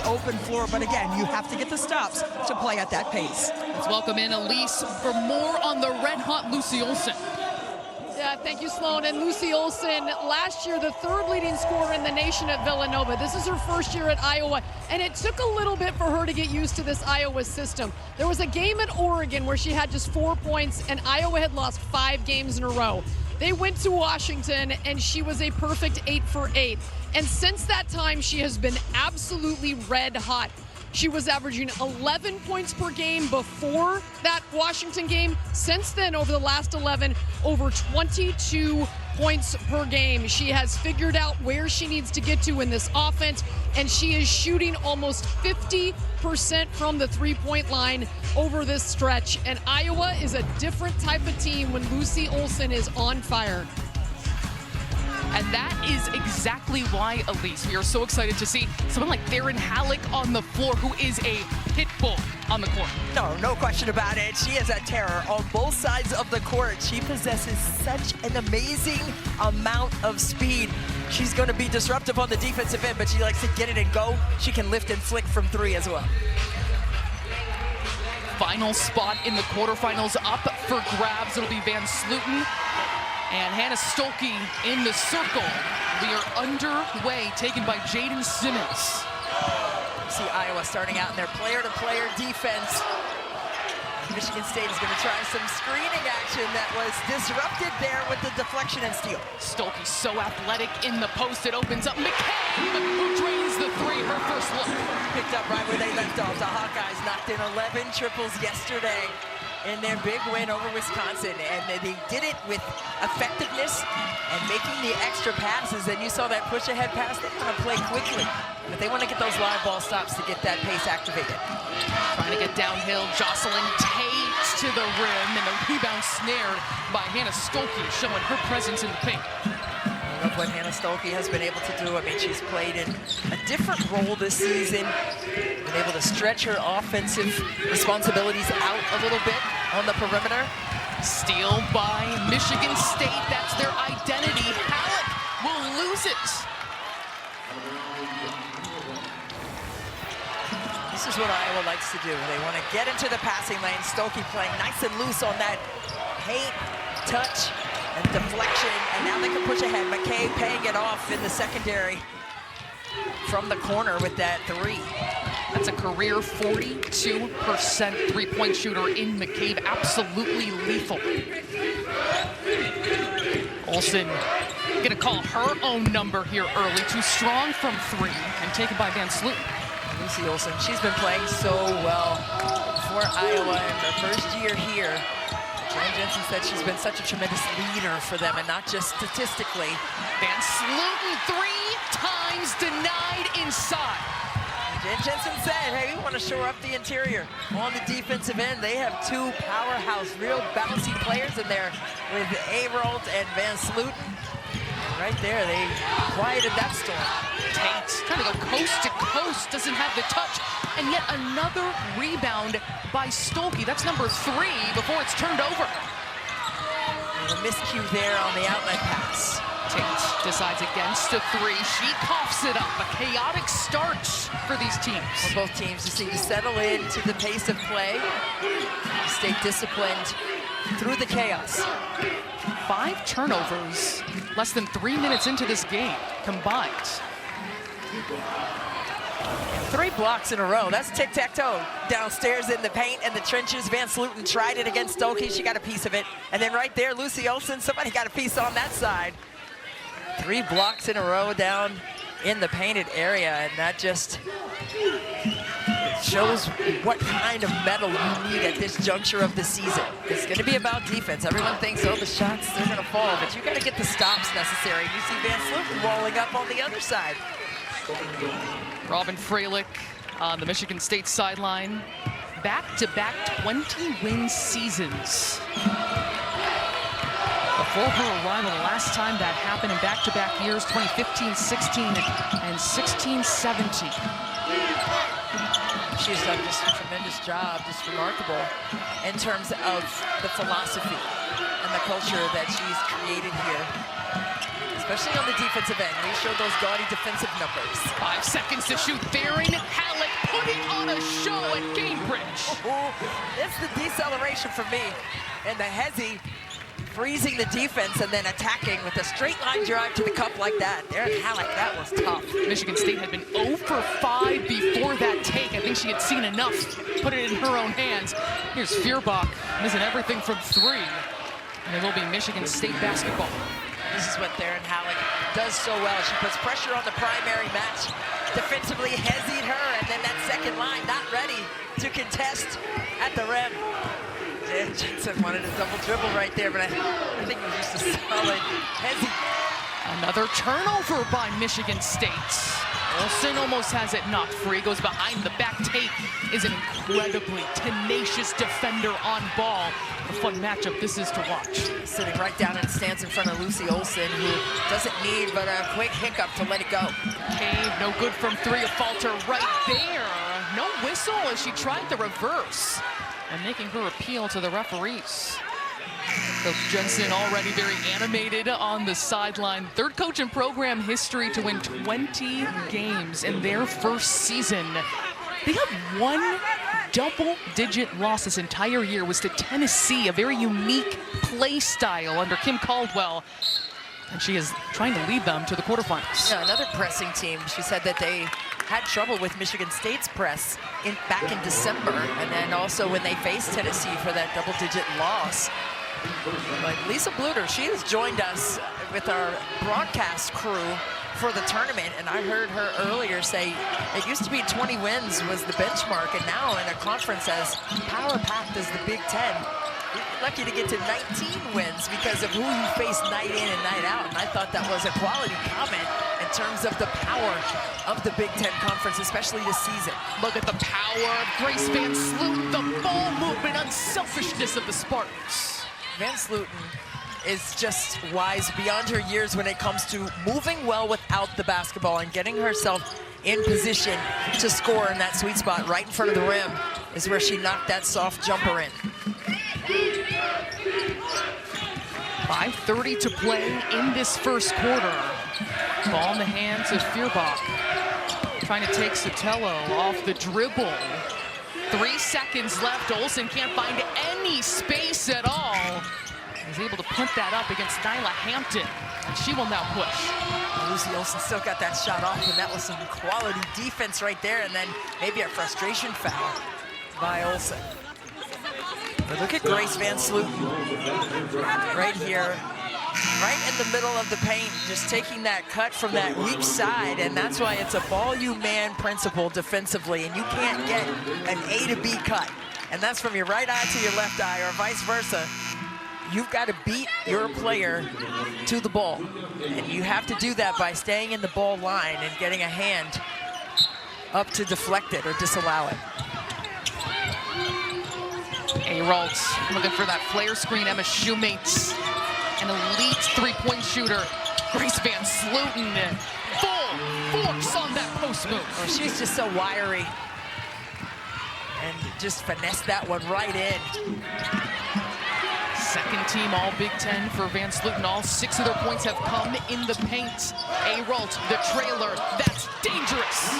Open floor, but again, you have to get the stops to play at that pace. Let's welcome in Elise for more on the red-hot Lucy Olson. Yeah, thank you, Sloan. And Lucy Olson, last year, the third leading scorer in the nation at Villanova. This is her first year at Iowa, and it took a little bit for her to get used to this Iowa system. There was a game at Oregon where she had just 4 points, and Iowa had lost 5 games in a row. They went to Washington, and she was a perfect 8 for 8. And since that time, she has been absolutely red hot. She was averaging 11 points per game before that Washington game. Since then, over the last 11, over 22 points per game. She has figured out where she needs to get to in this offense, and she is shooting almost 50% from the three-point line over this stretch. And Iowa is a different type of team when Lucy Olson is on fire. And that is exactly why, Elise, we are so excited to see someone like Theron Halleck on the floor, who is a pit bull on the court. No question about it. She is a terror on both sides of the court. She possesses such an amazing amount of speed. She's going to be disruptive on the defensive end, but she likes to get it and go. She can lift and flick from 3 as well. Final spot in the quarterfinals up for grabs. It'll be Van Slooten and Hannah Stolke in the circle. We are underway, taken by Jaden Simmons. See Iowa starting out in their player-to-player defense. Michigan State is going to try some screening action that was disrupted there with the deflection and steal. Stolke so athletic in the post. It opens up McCabe, who drains the 3, her first look. Picked up right where they left off. The Hawkeyes knocked in 11 triples yesterday in their big win over Wisconsin, and they did it with effectiveness and making the extra passes. And you saw that push-ahead pass. They want to play quickly, but they want to get those live ball stops to get that pace activated. Trying to get downhill, Jocelyn Tate to the rim, and the rebound snared by Hannah Stolke, showing her presence in the paint. I love what Hannah Stolke has been able to do. I mean, she's played in a different role this season, been able to stretch her offensive responsibilities out a little bit on the perimeter. Steal by Michigan State, that's their identity. Halleck will lose it. This is what Iowa likes to do. They want to get into the passing lane. Stolke playing nice and loose on that paint, touch, and deflection, and now they can push ahead. McCabe paying it off in the secondary from the corner with that 3. That's a career 42% three-point shooter in McCabe, absolutely lethal. Olson gonna call her own number here early, too strong from 3, and taken by Van Slooten. Lucy Olson, she's been playing so well for Iowa in her first year here. Jen Jensen said she's been such a tremendous leader for them, and not just statistically. Van Slooten 3 times denied inside. Jen Jensen said, hey, we want to shore up the interior. On the defensive end, they have 2 powerhouse, real bouncy players in there with Arold and Van Slooten. Right there, they quieted that storm. Tate trying to go coast to coast, doesn't have the touch, and yet another rebound by Stolke. That's number 3 before it's turned over. And a miscue there on the outlet pass. Tate decides against a 3. She coughs it up. A chaotic start for these teams. For both teams just need to settle into the pace of play, stay disciplined through the chaos. 5 turnovers, less than 3 minutes into this game combined. 3 blocks in a row. That's tic-tac-toe. Downstairs in the paint and the trenches. Van Slooten tried it against Stolke. She got a piece of it. And then right there, Lucy Olson, somebody got a piece on that side. 3 blocks in a row down in the painted area, and that just shows what kind of mettle you need at this juncture of the season. It's going to be about defense. Everyone thinks, oh, the shots, they're going to fall, but you got to get the stops necessary. You see Van Slooten walling up on the other side. Robin Freilich on the Michigan State sideline. Back-to-back 20-win seasons. Before her arrival, the last time that happened in back-to-back years, 2015-16 and 16-17. She's done just a tremendous job, just remarkable in terms of the philosophy and the culture that she's created here, especially on the defensive end. We showed those gaudy defensive numbers. 5 seconds to shoot. Theron Halleck a show at Cambridge. It's the deceleration for me. And the Hezi freezing the defense and then attacking with a straight line drive to the cup like that. Darren Halleck, that was tough. Michigan State had been 0 for 5 before that take. I think she had seen enough, put it in her own hands. Here's Feuerbach missing everything from 3. And it will be Michigan State basketball. This is what Darren Halleck does so well. She puts pressure on the primary match. Defensively Hezied her, and then that second line not ready to contest at the rim. Jen Jensen wanted a double dribble right there, but I think it was just a solid Hezi. Another turnover by Michigan State. Olsen almost has it knocked free, goes behind the back. Tate is an incredibly tenacious defender on ball. A fun matchup this is to watch. Sitting right down and stands in front of Lucy Olsen, who doesn't need but a quick hiccup to let it go. Cave, no good from 3, a falter right there. No whistle as she tried the reverse and making her appeal to the referees. Coach Jensen already very animated on the sideline. Third coach in program history to win 20 games in their first season. They have one double-digit loss this entire year, was to Tennessee, a very unique play style under Kim Caldwell. And she is trying to lead them to the quarterfinals. Yeah, another pressing team. She said that they had trouble with Michigan State's press back in December, and then also when they faced Tennessee for that double-digit loss. But Lisa Bluter, she has joined us with our broadcast crew for the tournament, and I heard her earlier say it used to be 20 wins was the benchmark, and now in a conference as power-packed as the Big Ten, you're lucky to get to 19 wins because of who you face night in and night out. And I thought that was a quality comment in terms of the power of the Big Ten Conference, especially this season. Look at the power of Grace Van Sloot, the ball movement, unselfishness of the Spartans. Van Sloot is just wise beyond her years when it comes to moving well without the basketball and getting herself in position to score in that sweet spot right in front of the rim is where she knocked that soft jumper in. 5:30 to play in this first quarter. Ball in the hands of Feuerbach. Trying to take Sotelo off the dribble. 3 seconds left. Olsen can't find any space at all. Is able to punt that up against Nyla Hampton, and she will now push. Lucy Olsen still got that shot off, and that was some quality defense right there, and then maybe a frustration foul by Olsen. But look at Grace Van Sloot right here, right in the middle of the paint, just taking that cut from that weak side, and that's why it's a ball-you-man principle defensively, and you can't get an A to B cut, and that's from your right eye to your left eye, or vice versa. You've got to beat your player to the ball, and you have to do that by staying in the ball line and getting a hand up to deflect it or disallow it. Aralt looking for that flare screen. Emma Shoemates, an elite three-point shooter. Grace Van Sloten, full force on that post move. Well, she's just so wiry and just finessed that one right in. Second team all Big Ten for Van Sloten. All 6 of their points have come in the paint. Aralt, the trailer, that's dangerous.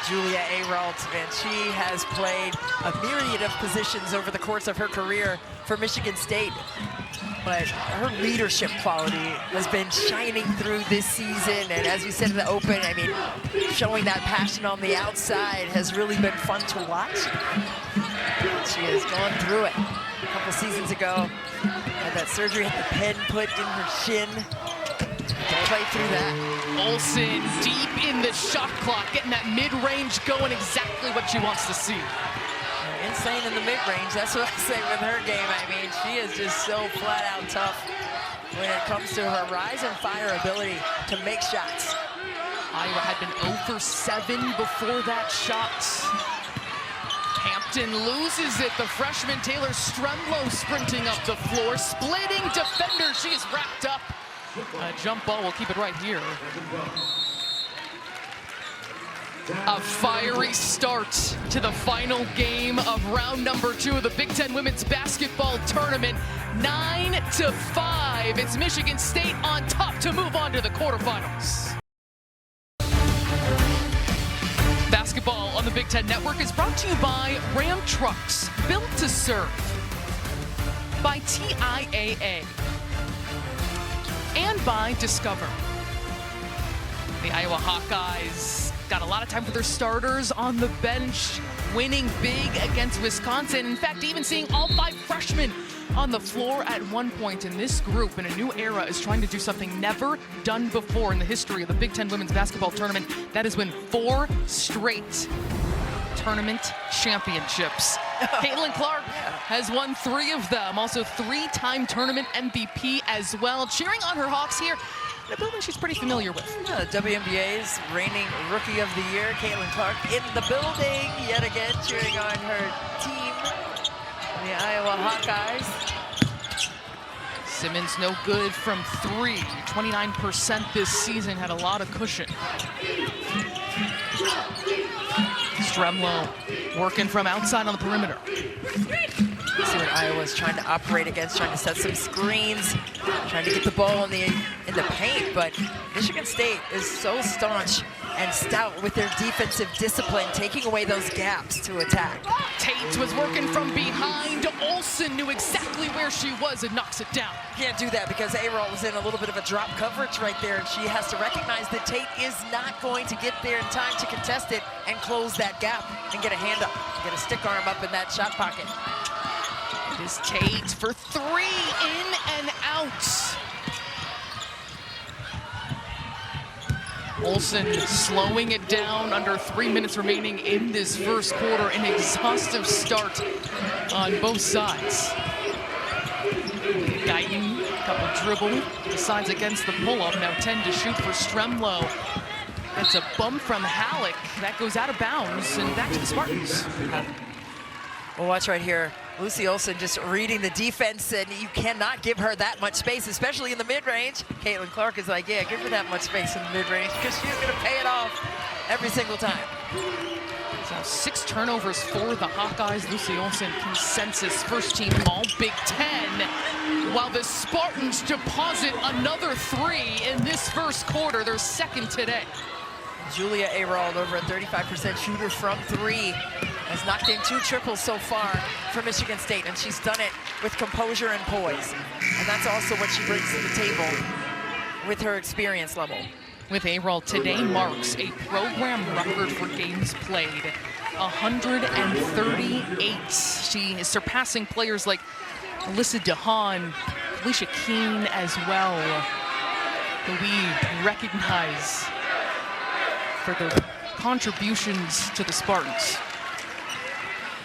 Julia Aralt, and she has played a myriad of positions over the course of her career for Michigan State. But her leadership quality has been shining through this season, and as you said in the open, I mean, showing that passion on the outside has really been fun to watch. She has gone through it. A couple seasons ago, had that surgery, had the pen put in her shin. Can play through that. Olsen deep in the shot clock, getting that mid-range going, exactly what she wants to see. Insane in the mid-range, that's what I say with her game. I mean, she is just so flat out tough when it comes to her rise and fire ability to make shots. Iowa had been 0 for 7 before that shot. Hampton loses it. The freshman Taylor Stremlow sprinting up the floor, splitting defender. She is wrapped up. A jump ball will keep it right here. A fiery start to the final game of round number 2 of the Big Ten Women's Basketball Tournament. 9-5. It's Michigan State on top to move on to the quarterfinals. the Big Ten Network is brought to you by Ram Trucks, built to serve. By TIAA. And by Discover. The Iowa Hawkeyes got a lot of time for their starters on the bench, winning big against Wisconsin. In fact, even seeing all 5 freshmen on the floor at one point. In this group in a new era is trying to do something never done before in the history of the Big Ten women's basketball tournament. That is win 4 straight tournament championships. Caitlin Clark has won 3 of them. Also 3-time tournament MVP as well. Cheering on her Hawks here in a building she's pretty familiar with. Yeah, the WNBA's reigning Rookie of the Year, Caitlin Clark, in the building yet again, cheering on her team, the Iowa Hawkeyes. Simmons no good from 3, 29% this season, had a lot of cushion. Stremlo working from outside on the perimeter. See what Iowa's trying to operate against, trying to set some screens, trying to get the ball in the paint, but Michigan State is so staunch and stout with their defensive discipline, taking away those gaps to attack. Tate was working from behind. Olsen knew exactly where she was and knocks it down. Can't do that because A-Roll was in a little bit of a drop coverage right there, and she has to recognize that Tate is not going to get there in time to contest it and close that gap and get a hand up, get a stick arm up in that shot pocket. It is Tate for 3, in and out. Olsen slowing it down, under 3 minutes remaining in this first quarter. An exhaustive start on both sides. Guyton, couple dribble, decides against the pull-up. Now 10 to shoot for Stremlo. It's a bump from Halleck. That goes out of bounds and back to the Spartans. Well, watch right here. Lucy Olsen just reading the defense, and you cannot give her that much space, especially in the mid-range. Caitlin Clark is like, yeah, give her that much space in the mid-range because she's going to pay it off every single time. So 6 turnovers for the Hawkeyes. Lucy Olsen, consensus first team all Big Ten, while the Spartans deposit another 3 in this first quarter, their second today. Julia A-Roll, over a 35% shooter from 3. Has knocked in 2 triples so far for Michigan State, and she's done it with composure and poise. And that's also what she brings to the table with her experience level. With A-Roll, today marks a program record for games played, 138. She is surpassing players like Alyssa DeHaan, Alicia Keene as well, who we recognize for their contributions to the Spartans.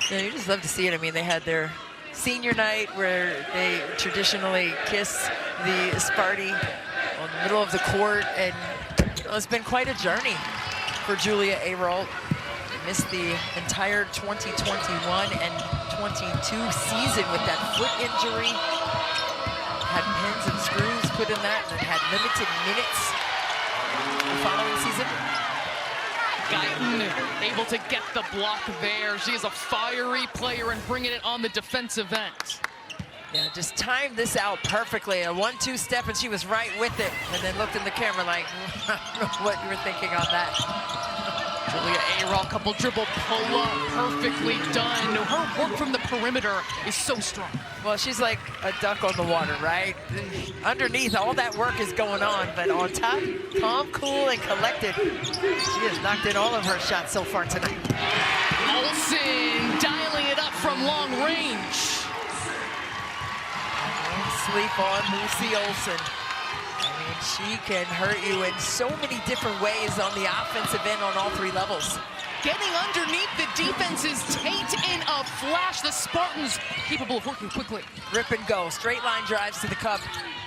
Yeah, you just love to see it. I mean, they had their senior night where they traditionally kiss the Sparty on the middle of the court, and it's been quite a journey for Julia A-Roll. Missed the entire 2021 and 22 season with that foot injury. Had pins and screws put in that, and then had limited minutes the following season. Guyton able to get the block there. She is a fiery player and bringing it on the defensive end. Yeah, just timed this out perfectly. A 1-2 step, and she was right with it. And then looked in the camera like, I don't know what you were thinking on that. Julia A-Roll, couple dribble pull-up, perfectly done. Her work from the perimeter is so strong. Well, she's like a duck on the water, right? Underneath, all that work is going on, but on top, calm, cool, and collected. She has knocked in all of her shots so far tonight. Olsen dialing it up from long range. Don't sleep on Lucy Olsen. I mean, she can hurt you in so many different ways on the offensive end on all 3 levels. Getting underneath the defense is Tate in a flash. The Spartans capable of working quickly. Rip and go. Straight line drives to the cup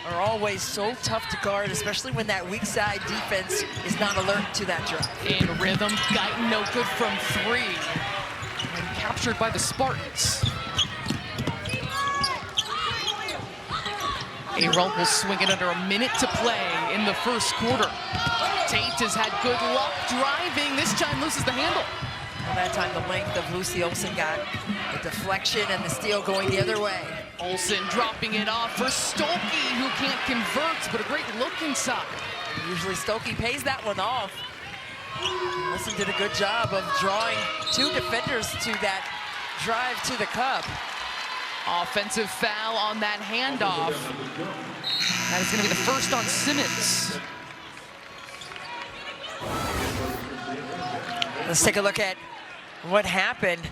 are always so tough to guard, especially when that weak side defense is not alert to that drive. In rhythm, Guyton no good from 3. And captured by the Spartans. A-Roll will swing it under a minute to play in the first quarter. Tate has had good luck driving. This time loses the handle. Well, that time the length of Lucy Olsen got the deflection and the steal going the other way. Olsen dropping it off for Stokey, who can't convert, but a great look inside. Usually Stokey pays that one off. Wilson did a good job of drawing 2 defenders to that drive to the cup. Offensive foul on that handoff. That is going to be the first on Simmons. Let's take a look at what happened.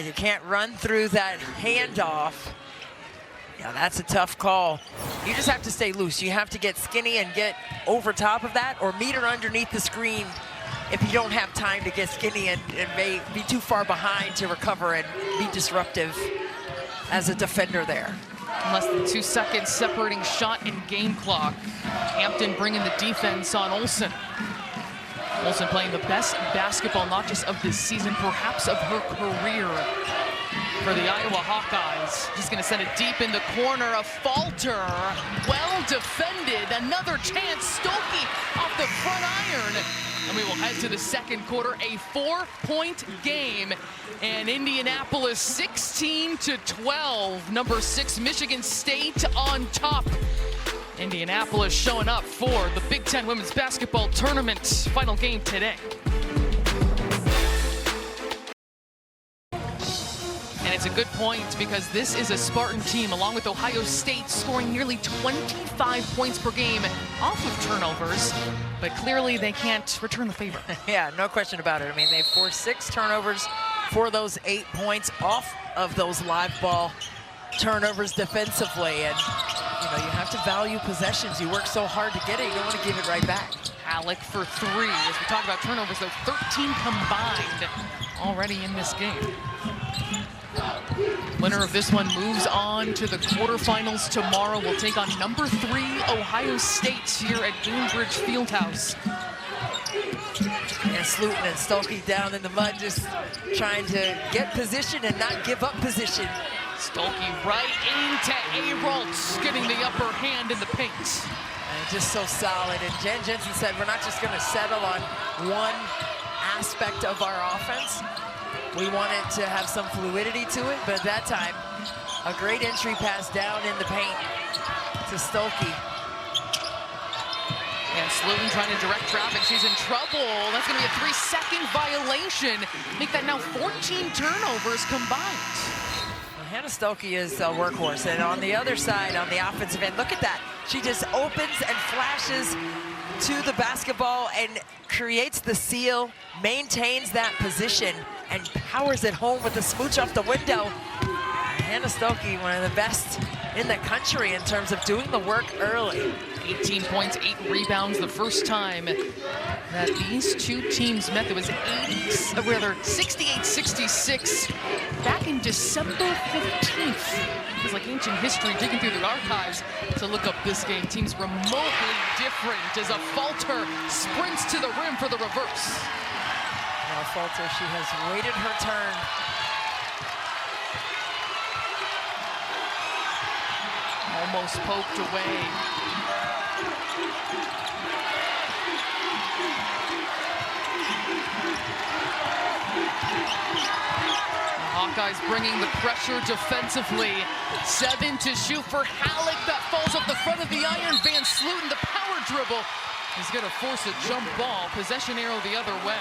You can't run through that handoff. Yeah, that's a tough call. You just have to stay loose. You have to get skinny and get over top of that, or meet her underneath the screen if you don't have time to get skinny and may be too far behind to recover and be disruptive as a defender there. Less than 2 seconds separating shot and game clock. Hampton bringing the defense on Olsen. Olsen playing the best basketball, not just of this season, perhaps of her career for the Iowa Hawkeyes. She's going to send it deep in the corner. A falter. Well defended. Another chance. Stokey off the front iron. And we will head to the second quarter, a 4-point game. And Indianapolis 16-12. Number 6, Michigan State on top. Indianapolis showing up for the Big Ten Women's Basketball Tournament final game today. And it's a good point because this is a Spartan team, along with Ohio State, scoring nearly 25 points per game off of turnovers. But clearly they can't return the favor. Yeah, no question about it. I mean, they forced 6 turnovers for those 8 points off of those live ball turnovers defensively. And, you know, you have to value possessions. You work so hard to get it, you don't want to give it right back. Halleck for 3. As we talk about turnovers, though, 13 combined already in this game. Winner of this one moves on to the quarterfinals tomorrow. We'll take on number 3 Ohio State here at Gainbridge Fieldhouse. And Slutin and Stokey down in the mud, just trying to get position and not give up position. Stokey right into Arolds, getting the upper hand in the paint. And just so solid. And Jen Jensen said, we're not just going to settle on one aspect of our offense. We wanted to have some fluidity to it, but at that time, a great entry pass down in the paint to Stokey. And Slutin trying to direct traffic. She's in trouble. That's going to be a 3-second violation. Make that now 14 turnovers combined. Well, Hannah Stokey is a workhorse. And on the other side, on the offensive end, look at that. She just opens and flashes to the basketball and creates the seal, maintains that position, and powers it home with a smooch off the window. Hannah Stokey, one of the best in the country in terms of doing the work early. 18 points, 8 rebounds. The first time that these two teams met, there was 68-66 back in December 15th. It's like ancient history, digging through the archives to look up this game. Teams remotely different as a falter sprints to the rim for the reverse. Now Falter, she has waited her turn. Almost poked away. The Hawkeyes bringing the pressure defensively. 7 to shoot for Halleck. That falls off the front of the iron. Van Slutin, the power dribble. He's going to force a jump ball. Possession arrow the other way.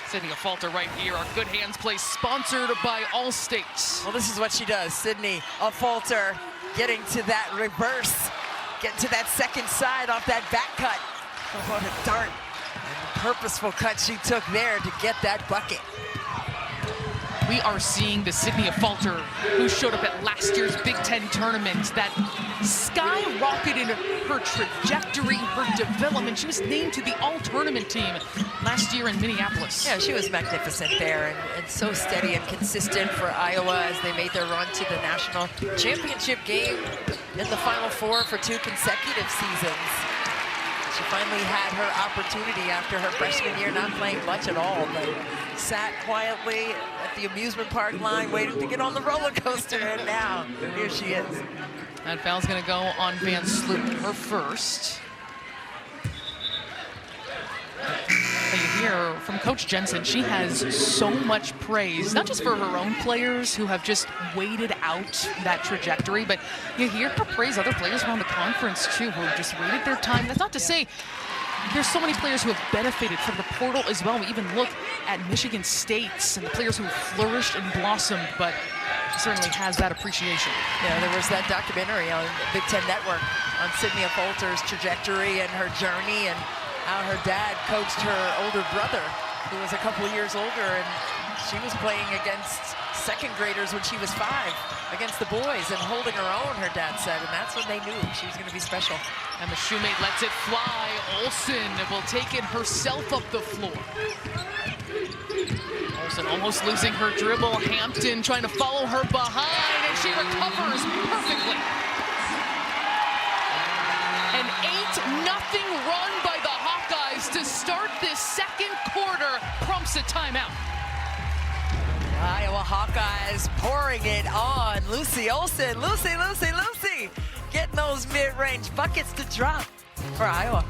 Sydney a falter right here. Our Good Hands play sponsored by Allstate. Well, this is what she does. Sydney a falter, getting to that reverse, getting to that second side off that back cut. Oh, what a dart. And the purposeful cut she took there to get that bucket. We are seeing the Sydney Falter, who showed up at last year's Big Ten tournament, that skyrocketed her trajectory, her development. She was named to the all-tournament team last year in Minneapolis. Yeah, she was magnificent there and so steady and consistent for Iowa as they made their run to the national championship game in the Final Four for 2 consecutive seasons. She finally had her opportunity after her freshman year, not playing much at all, but sat quietly at the amusement park line waiting to get on the roller coaster, and now here she is. That foul's going to go on Van Slutin, her first. But you hear from Coach Jensen, she has so much praise, not just for her own players who have just waited out that trajectory, but you hear her praise other players around the conference too, who just waited their time. That's not to say there's so many players who have benefited from the portal as well. We even look at Michigan State's and the players who have flourished and blossomed, but certainly has that appreciation. Yeah, there was that documentary on the Big Ten Network on Sydney Falter's trajectory and her journey, and how her dad coached her older brother, who was a couple years older, and she was playing against second graders when she was 5 against the boys and holding her own, her dad said, and that's when they knew she was going to be special. And the shoemate lets it fly. Olsen will take it herself up the floor. Olsen almost losing her dribble. Hampton trying to follow her behind, and she recovers perfectly. An 8-0 run by the Hawkeyes to start this second quarter prompts a timeout. Iowa Hawkeyes pouring it on. Lucy Olsen, Lucy getting those mid-range buckets to drop for Iowa.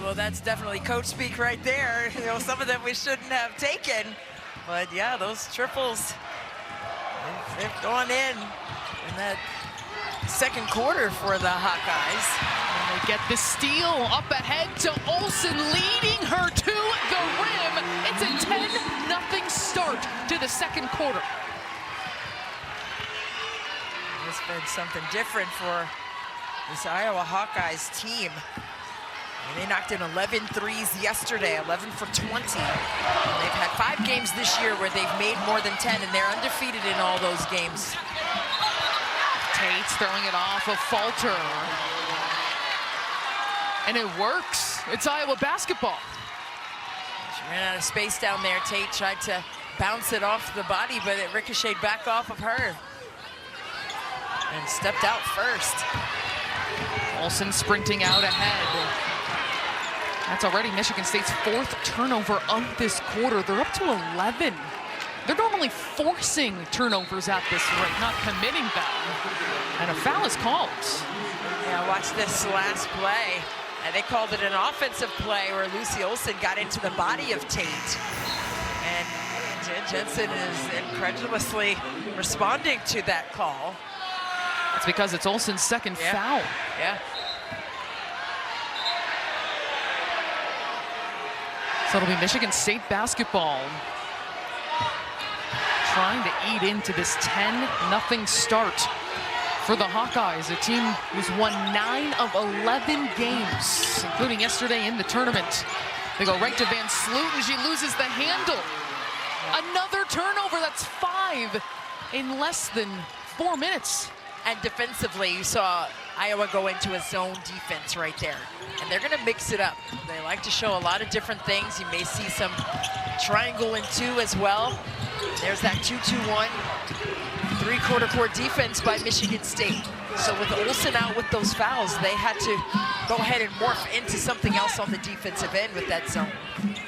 Well, that's definitely coach speak right there. You know, some of them we shouldn't have taken, but yeah, those triples, they've gone in that second quarter for the Hawkeyes. And they get the steal up ahead to Olsen, leading her to the rim. It's a 10-0 start to the second quarter. It's been something different for this Iowa Hawkeyes team. And they knocked in 11 threes yesterday, 11 for 20. And they've had 5 games this year where they've made more than 10, and they're undefeated in all those games. Tate's throwing it off of Falter. And it works. It's Iowa basketball. She ran out of space down there. Tate tried to bounce it off the body, but it ricocheted back off of her. And stepped out first. Olsen sprinting out ahead. That's already Michigan State's 4th turnover of this quarter. They're up to 11. They're normally forcing turnovers at this rate, not committing them. And a foul is called. Yeah, watch this last play. And they called it an offensive play where Lucy Olsen got into the body of Tate. And Jensen is incredulously responding to that call. It's because it's Olsen's second foul. Yeah. So it'll be Michigan State basketball trying to eat into this 10-0 start for the Hawkeyes, a team who's won 9 of 11 games, including yesterday in the tournament. They go right to Van Sloot, and she loses the handle. Another turnover, that's 5 in less than 4 minutes. And defensively, you saw Iowa go into a zone defense right there. And they're going to mix it up. They like to show a lot of different things. You may see some triangle and 2 as well. There's that 2-2-1, 3-quarter court defense by Michigan State. So with Olsen out with those fouls, they had to go ahead and morph into something else on the defensive end with that zone.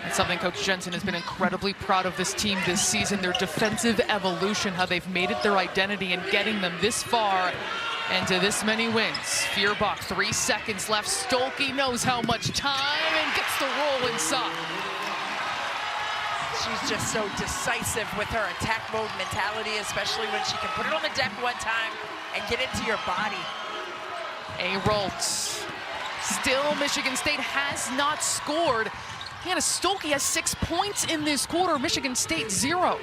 That's something Coach Jensen has been incredibly proud of this team this season, their defensive evolution, how they've made it their identity and getting them this far and to this many wins. Feuerbach, 3 seconds left. Stolke knows how much time and gets the roll inside. She's just so decisive with her attack mode mentality, especially when she can put it on the deck one time and get into your body. Roltz. Still, Michigan State has not scored. Hannah Stolke has 6 points in this quarter. Michigan State 0.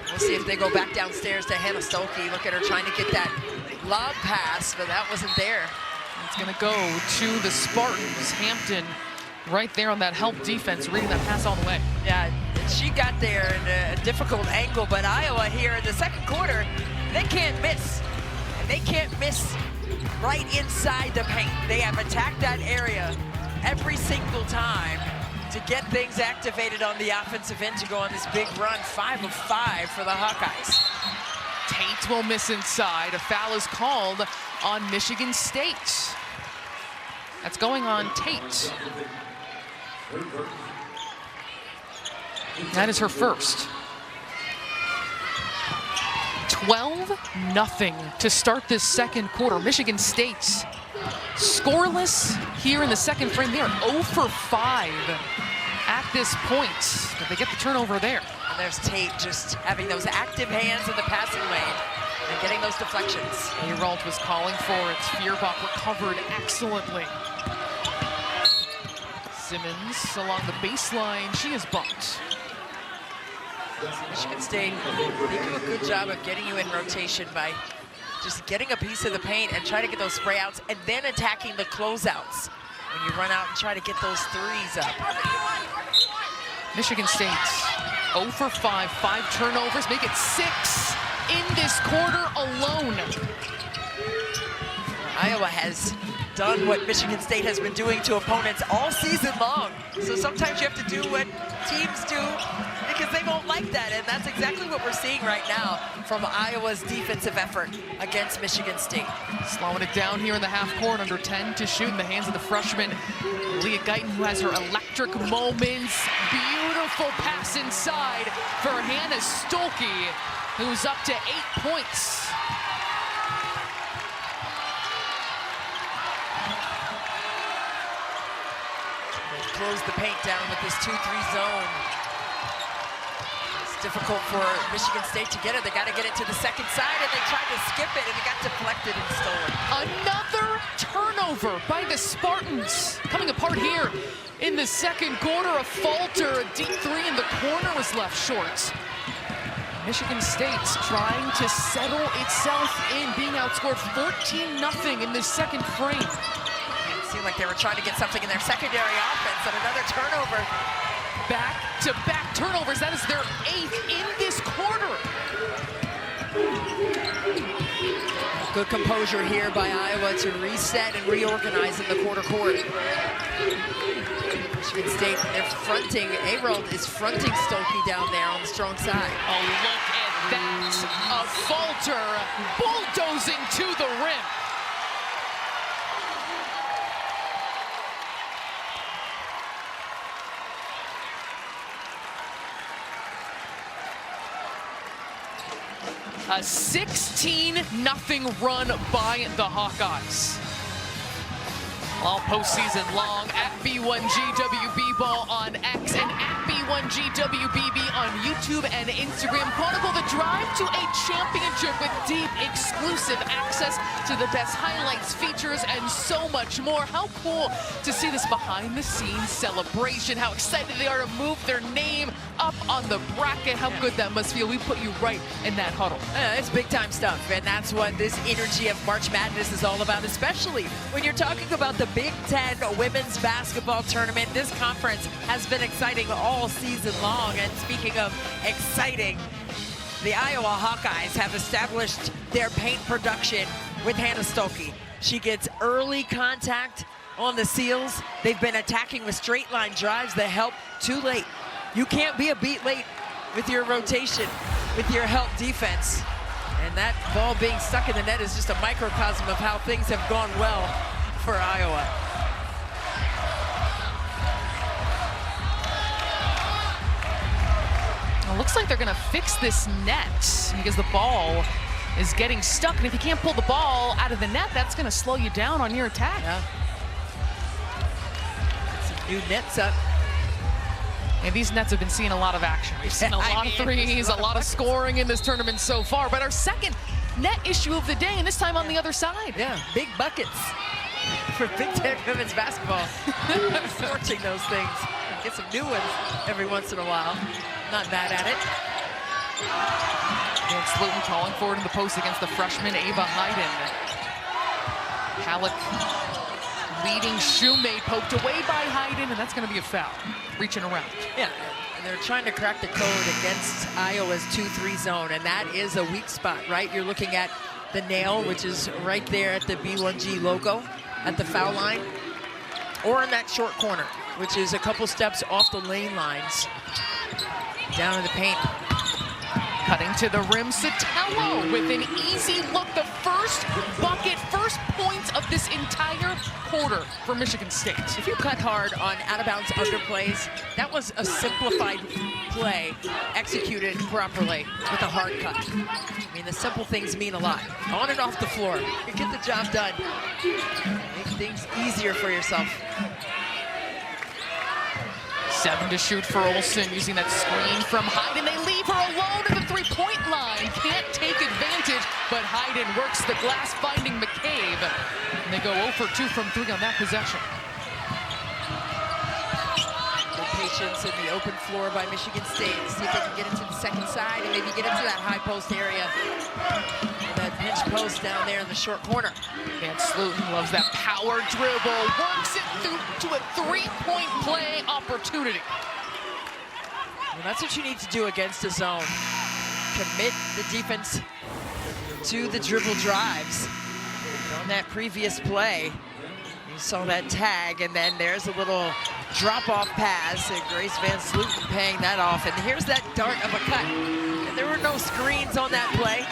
We'll see if they go back downstairs to Hannah Stolke. Look at her trying to get that lob pass, but that wasn't there. It's going to go to the Spartans. Hampton right there on that help defense, reading that pass all the way. Yeah, she got there in a difficult angle, but Iowa here in the second quarter, they can't miss. And they can't miss right inside the paint. They have attacked that area every single time to get things activated on the offensive end to go on this big run. 5 of 5 for the Hawkeyes. Tate will miss inside. A foul is called on Michigan State. That's going on Tate. That is her first. 12-0 to start this second quarter. Michigan State scoreless here in the second frame. They are 0 for 5 at this point. But they get the turnover there. And there's Tate just having those active hands in the passing lane. and getting those deflections. Ayrault was calling for it. Feuerbach recovered excellently. Simmons along the baseline. She is bumped. Michigan State, they do a good job of getting you in rotation by just getting a piece of the paint and try to get those spray outs and then attacking the closeouts when you run out and try to get those threes up. Michigan State 0 for 5, 5 turnovers, make it 6 in this quarter alone. Iowa has done what Michigan State has been doing to opponents all season long. So sometimes you have to do what teams do because they won't like that, and that's exactly what we're seeing right now from Iowa's defensive effort against Michigan State. Slowing it down here in the half court, under 10 to shoot in the hands of the freshman Leah Guyton, who has her electric moments. Beautiful pass inside for Hannah Stolke, who's up to 8 points. Close the paint down with this 2-3 zone. It's difficult for Michigan State to get it. They got to get it to the second side, and they tried to skip it, and it got deflected and stolen. Another turnover by the Spartans. Coming apart here in the second quarter. A falter, a deep three in the corner was left short. Michigan State's trying to settle itself in, being outscored 14-0 in this second frame. Seemed like they were trying to get something in their secondary offense, and another turnover. Back-to-back turnovers. That is their 8th in this quarter. Good composure here by Iowa to reset and reorganize in the quarter court. Michigan State, they're fronting, Ayrault is fronting Stolke down there on the strong side. Oh, look at that. A falter bulldozing to the rim. A 16-0 run by the Hawkeyes. All postseason long at B1GWB Ball on X and at B1GWBB on YouTube and Instagram. Chronicle the drive to a championship with deep, exclusive access to the best highlights, features, and so much more. How cool to see this behind-the-scenes celebration. How excited they are to move their name up on the bracket. How good that must feel. We put you right in that huddle. It's big-time stuff, and that's what this energy of March Madness is all about, especially when you're talking about the Big Ten women's basketball tournament. This conference has been exciting all season long, and speaking of exciting, the Iowa Hawkeyes have established their paint production with Hannah Stolke. She gets early contact on the seals. They've been attacking with straight line drives that help too late. You can't be a beat late with your rotation, with your help defense. And that ball being stuck in the net is just a microcosm of how things have gone well for Iowa. It looks like they're going to fix this net because the ball is getting stuck. And if you can't pull the ball out of the net, that's going to slow you down on your attack. Yeah. Some new nets up. And these nets have been seeing a lot of action. We've seen a lot of threes, a lot of scoring in this tournament so far. But our second net issue of the day, and this time on the other side. Yeah, big buckets for Big Ten women's basketball. Scorching those things. Get some new ones every once in a while. Not mad at it. And Sloten calling forward in the post against the freshman Ava Hayden. Halleck leading Shoemate, poked away by Hayden, and that's going to be a foul. Reaching around. Yeah, and they're trying to crack the code against Iowa's 2-3 zone, and that is a weak spot, right? You're looking at the nail, which is right there at the B1G logo at the foul line, or in that short corner, which is a couple steps off the lane lines. Down in the paint. Cutting to the rim, Sotelo with an easy look. The first bucket, first points of this entire quarter for Michigan State. If you cut hard on out-of-bounds underplays, that was a simplified play executed properly with a hard cut. I mean, the simple things mean a lot. On and off the floor, you get the job done. Make things easier for yourself. 7 to shoot for Olsen, using that screen from Hayden. They leave her alone at the three-point line. Can't take advantage but Hayden works the glass, finding McCabe. And they go 0 for 2 from 3 on that possession. Good patience in the open floor by Michigan State. See if they can get into the second side and maybe get into that high post area. That pinch post down there in the short corner. Van Sloten loves that power dribble, works it through to a three-point play opportunity. Well, that's what you need to do against a zone. Commit the defense to the dribble drives. And on that previous play, you saw that tag, and then there's a little drop-off pass, and Grace Van Sloten paying that off. And here's that dart of a cut. And there were no screens on that play.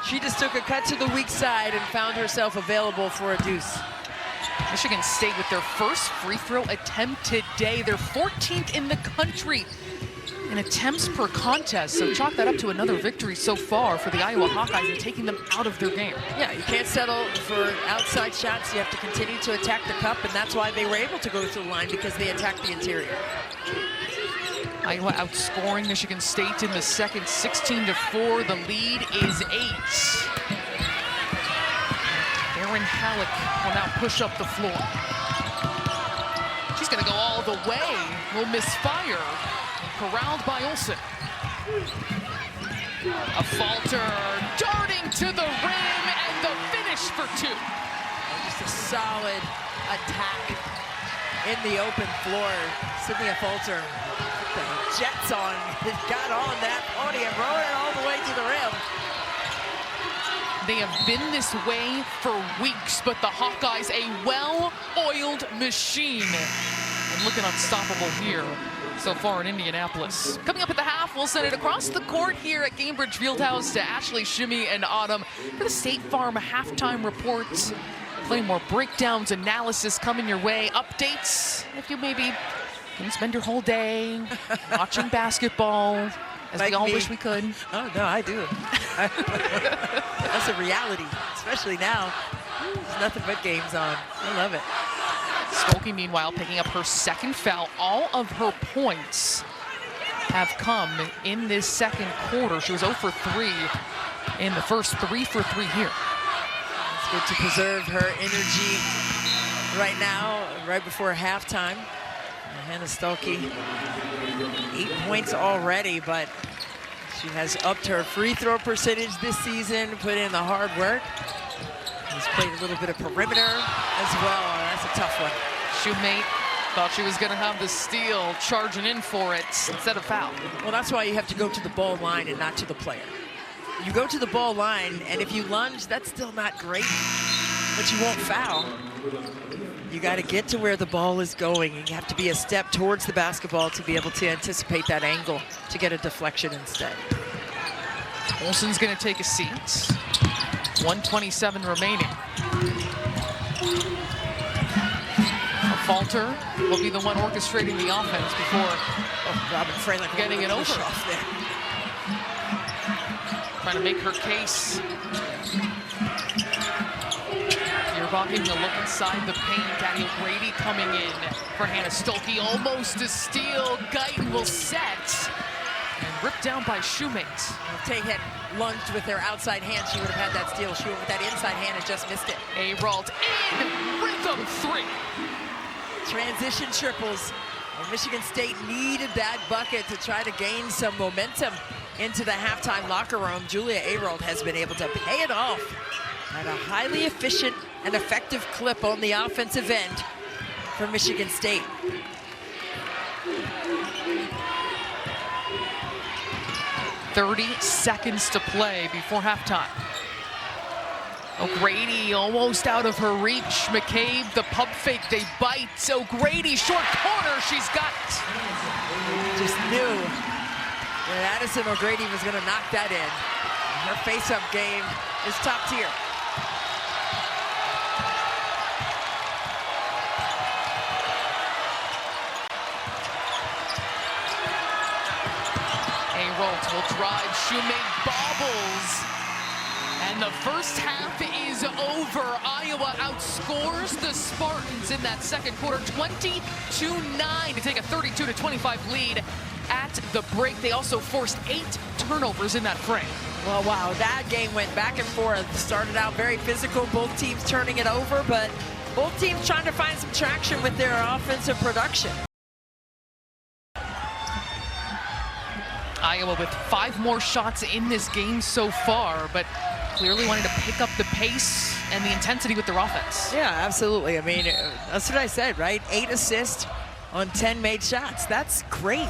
She just took a cut to the weak side and found herself available for a deuce. Michigan State with their first free throw attempt today. They're 14th in the country in attempts per contest. So chalk that up to another victory so far for the Iowa Hawkeyes and taking them out of their game. Yeah, you can't settle for outside shots. You have to continue to attack the cup, and that's why they were able to go to the line, because they attacked the interior. Iowa outscoring Michigan State in the second, 16-4. The lead is 8. Erin Halleck will now push up the floor. She's going to go all the way. Will misfire. Corralled by Olsen. A falter, darting to the rim, and the finish for 2. Just a solid attack in the open floor. Sydney Falter, the Jets on, got on that podium, rode it all the way to the rim. They have been this way for weeks, but the Hawkeyes, a well-oiled machine. And looking unstoppable here so far in Indianapolis. Coming up at the half, we'll send it across the court here at Gainbridge Fieldhouse to Ashley, Shimmy, and Autumn for the State Farm halftime reports. Plenty more breakdowns, analysis coming your way, updates. If you maybe can spend your whole day watching basketball, as like we all me. wish we could. Oh, no, I do. That's a reality, especially now. There's nothing but games on. I love it. Skokie, meanwhile, picking up her second foul. All of her points have come in this second quarter. She was 0 for 3 in the first, 3 for 3 here. It's good to preserve her energy right now, right before halftime. Hannah Stuelke, 8 points already, but she has upped her free throw percentage this season, put in the hard work. Has played a little bit of perimeter as well. That's a tough one. Shoemate thought she was going to have the steal, charging in for it instead of foul. Well, that's why you have to go to the ball line and not to the player. You go to the ball line, and if you lunge, that's still not great, but you won't foul. You got to get to where the ball is going. You have to be a step towards the basketball to be able to anticipate that angle to get a deflection instead. Olsen's going to take a seat. 1:27 remaining. A falter will be the one orchestrating the offense before Robin Fralick getting it over. Off there. Trying to make her case. Bierbach getting a look inside the paint. Daddy O'Grady coming in for Hannah Stuelke. Almost a steal. Guyton will set. And ripped down by Shoemate. If Tate had lunged with her outside hand, she would have had that steal. She went with that inside hand and just missed it. Aralt in. Rhythm 3. Transition triples. Well, Michigan State needed that bucket to try to gain some momentum into the halftime locker room. Julia Aralt has been able to pay it off at a highly efficient and effective clip on the offensive end for Michigan State. .30 seconds to play before halftime. O'Grady almost out of her reach. McCabe, the pump fake, they bite. O'Grady, short corner, she's got it. Just knew that Addison O'Grady was going to knock that in. Her face-up game is top tier. Aralt will drive, Shoemate bobbles. And the first half is over. Iowa outscores the Spartans in that second quarter, 20-9 to take a 32-25 lead at the break. They also forced 8 turnovers in that frame. Well, wow, that game went back and forth. Started out very physical, both teams turning it over, but both teams trying to find some traction with their offensive production. Iowa with 5 more shots in this game so far, but clearly wanting to pick up the pace and the intensity with their offense. Yeah, absolutely. I mean, that's what I said, right? 8 assists on 10 made shots. That's great.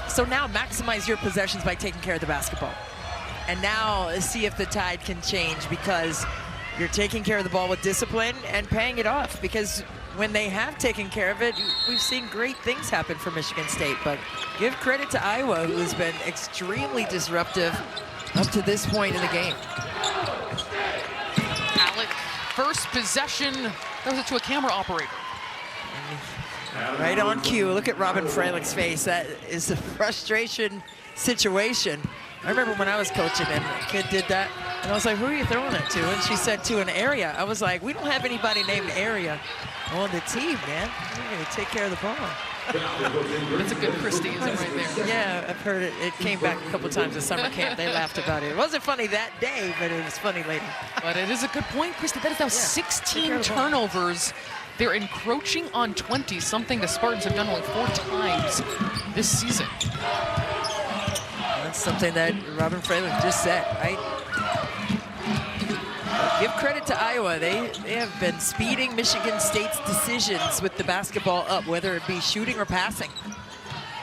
So now maximize your possessions by taking care of the basketball. And now see if the tide can change, because you're taking care of the ball with discipline and paying it off, because when they have taken care of it, we've seen great things happen for Michigan State. But give credit to Iowa, who has been extremely disruptive up to this point in the game. Alec, first possession, throws it to a camera operator. Right on cue. Look at Robin Freilich's face. That is a frustration situation. I remember when I was coaching and a kid did that, and I was like, who are you throwing it to? And she said, to an area. I was like, we don't have anybody named Area on the team, man. We're going to take care of the ball. That's a good Christieism right there. Yeah, I've heard it. It came back a couple times at summer camp. They laughed about it. It wasn't funny that day, but it was funny later. But it is a good point, Christy. That is now 16 turnovers. They're encroaching on 20, something the Spartans have done only 4 times this season. That's something that Robin Freilich just said, right? Give credit to Iowa. They have been speeding Michigan State's decisions with the basketball up, whether it be shooting or passing.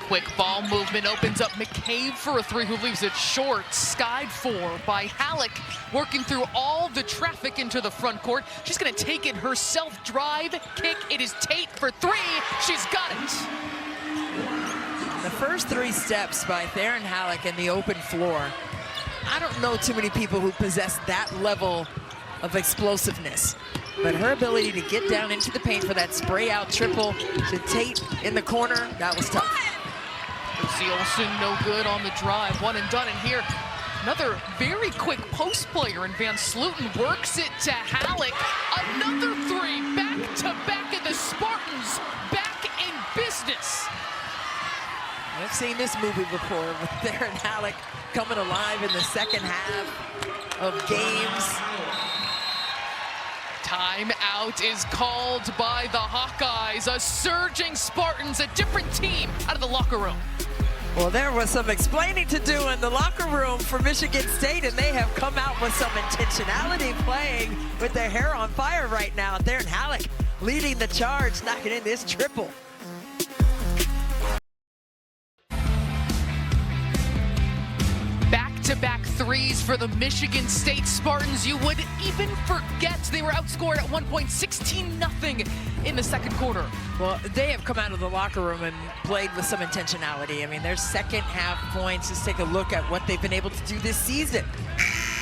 Quick ball movement opens up McCabe for a 3 who leaves it short. Skied for by Halleck, working through all the traffic into the front court. She's going to take it herself. Drive, kick. It is Tate for 3. She's got it. The first 3 steps by Theron Halleck in the open floor. I don't know too many people who possess that level of explosiveness, but her ability to get down into the paint for that spray out triple to Tate in the corner, that was tough. Lucy Olsen no good on the drive. 1 and done. And here, another very quick post player, and Van Sluten works it to Halleck. Another 3, back to back, and the Spartans back in business. I've seen this movie before with Theron Halleck coming alive in the second half of games. Timeout is called by the Hawkeyes. A surging Spartans, a different team out of the locker room. Well, there was some explaining to do in the locker room for Michigan State, and they have come out with some intentionality, playing with their hair on fire right now. Theron Halleck leading the charge, knocking in this triple. Back-to-back 3s for the Michigan State Spartans. You would even forget they were outscored at one point 16-0 in the second quarter. Well, they have come out of the locker room and played with some intentionality. I mean, their second half points, just take a look at what they've been able to do this season.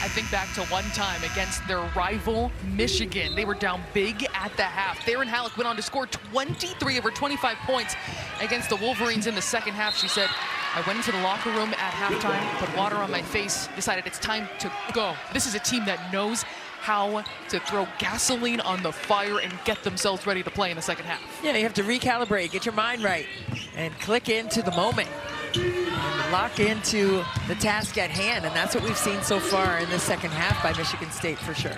I think back to one time against their rival Michigan. They were down big at the half. Theron Halleck went on to score 23 of her 25 points against the Wolverines in the second half. She said, I went into the locker room at halftime, put water on my face, decided it's time to go. This is a team that knows how to throw gasoline on the fire and get themselves ready to play in the second half. Yeah, you have to recalibrate, get your mind right, and click into the moment. And lock into the task at hand, and that's what we've seen so far in the second half by Michigan State for sure.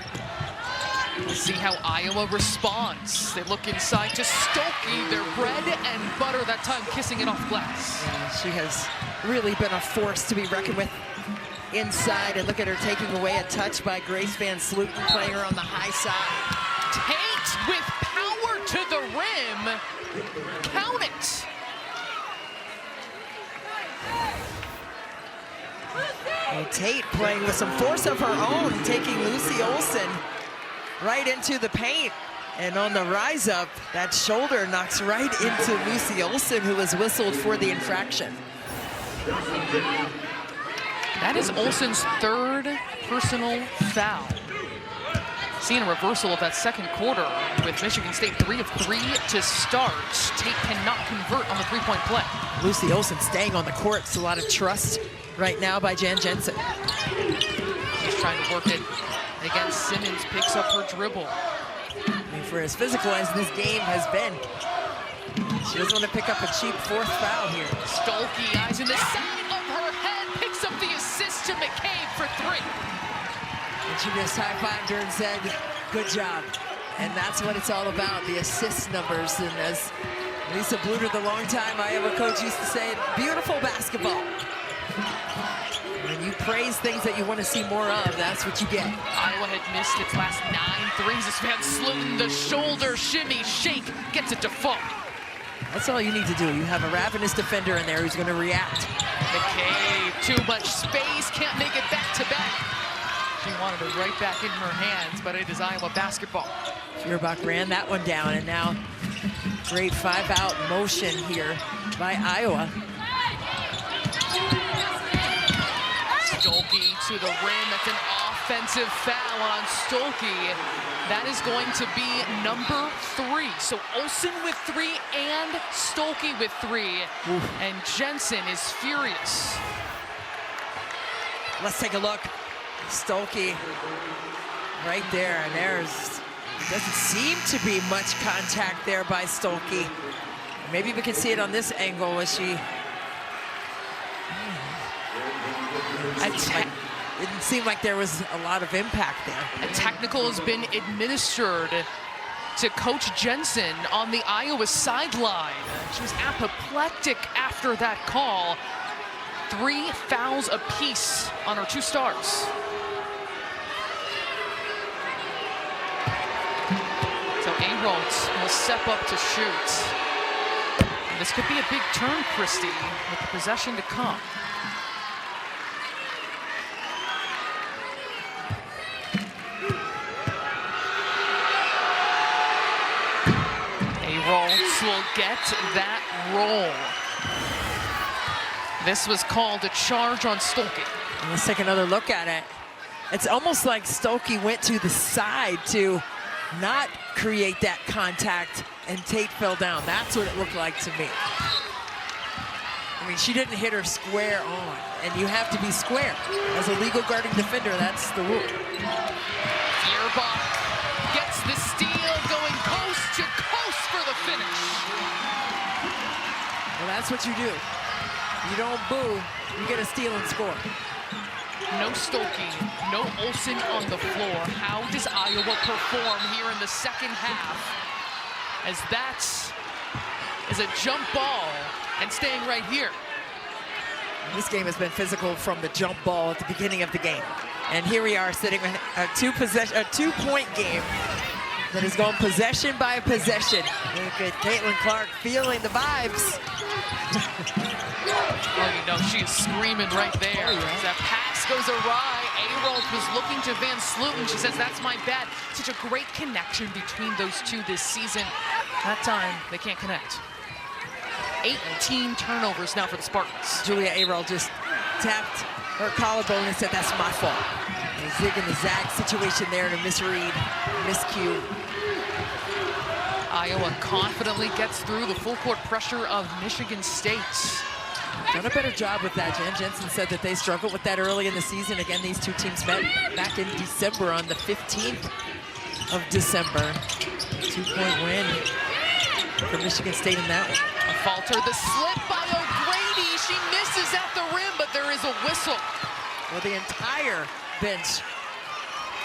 We'll see how Iowa responds. They look inside to Stokey, their bread and butter, that time kissing it off glass. Yeah, she has really been a force to be reckoned with inside, and look at her taking away a touch by Grace Van Sluten, playing her on the high side. Tate with power to the rim. Count it. Well, Tate playing with some force of her own, taking Lucy Olsen right into the paint. And on the rise up, that shoulder knocks right into Lucy Olsen, who was whistled for the infraction. That is Olsen's 3rd personal foul. Seeing a reversal of that second quarter with Michigan State 3 of 3 to start. Tate cannot convert on the 3-point play. Lucy Olsen staying on the court. It's a lot of trust right now by Jan Jensen. She's trying to work it against Simmons, picks up her dribble. I mean, for as physical as this game has been, she doesn't want to pick up a cheap 4th foul here. Stolke, eyes in the side of her head, picks up the assist to McCabe for 3. And she just high-fived her and said, good job. And that's what it's all about, the assist numbers. And as Lisa Bluter, the longtime Iowa coach, used to say, beautiful basketball. When you praise things that you want to see more of, that's what you get. Iowa had missed its last 9 threes. This Van Sloten, the shoulder shimmy shake, gets it to fall. That's all you need to do. You have a ravenous defender in there who's going to react. McCabe, too much space, can't make it back to back. She wanted it right back in her hands, but it is Iowa basketball. Feuerbach ran that one down, and now great 5-out motion here by Iowa. Stolke to the rim. That's an offensive foul on Stolke. That is going to be number 3. So Olsen with 3 and Stolke with 3. Oof. And Jensen is furious. Let's take a look. Stolke right there, and doesn't seem to be much contact there by Stolke. Maybe we can see it on this angle as she didn't seem like there was a lot of impact there. A technical has been administered to Coach Jensen on the Iowa sideline. She was apoplectic after that call. 3 fouls apiece on our 2 stars. So Arolds will step up to shoot. And this could be a big turn, Christie, with the possession to come. Arolds will get that roll. This was called a charge on Stolke. And let's take another look at it. It's almost like Stolke went to the side to not create that contact, and Tate fell down. That's what it looked like to me. I mean, she didn't hit her square on, and you have to be square. As a legal guarding defender, that's the rule. Feuerbach gets the steal, going coast to coast for the finish. Well, that's what you do. You don't boo, you get a steal and score. No Stolke, no Olsen on the floor. How does Iowa perform here in the second half? As that is a jump ball and staying right here. This game has been physical from the jump ball at the beginning of the game. And here we are sitting in a 2-point game that is going possession by possession. Look at Caitlin Clark feeling the vibes. Oh, you know, she is screaming right there. Oh, yeah. That pass goes awry. Arolds was looking to Van Sloten. She says, that's my bad. Such a great connection between those two this season. That time, they can't connect. 18 turnovers now for the Spartans. Julia Arolds just tapped her collarbone and said, that's my fault. The zig and the zag situation there to misread, miscue. Iowa confidently gets through the full court pressure of Michigan State. Done a better job with that. Jen Jensen said that they struggled with that early in the season. Again, these two teams met back in December on the 15th of December. 2-point win for Michigan State in that one. A falter, the slip by O'Grady. She misses at the rim, but there is a whistle. Well, the entire bench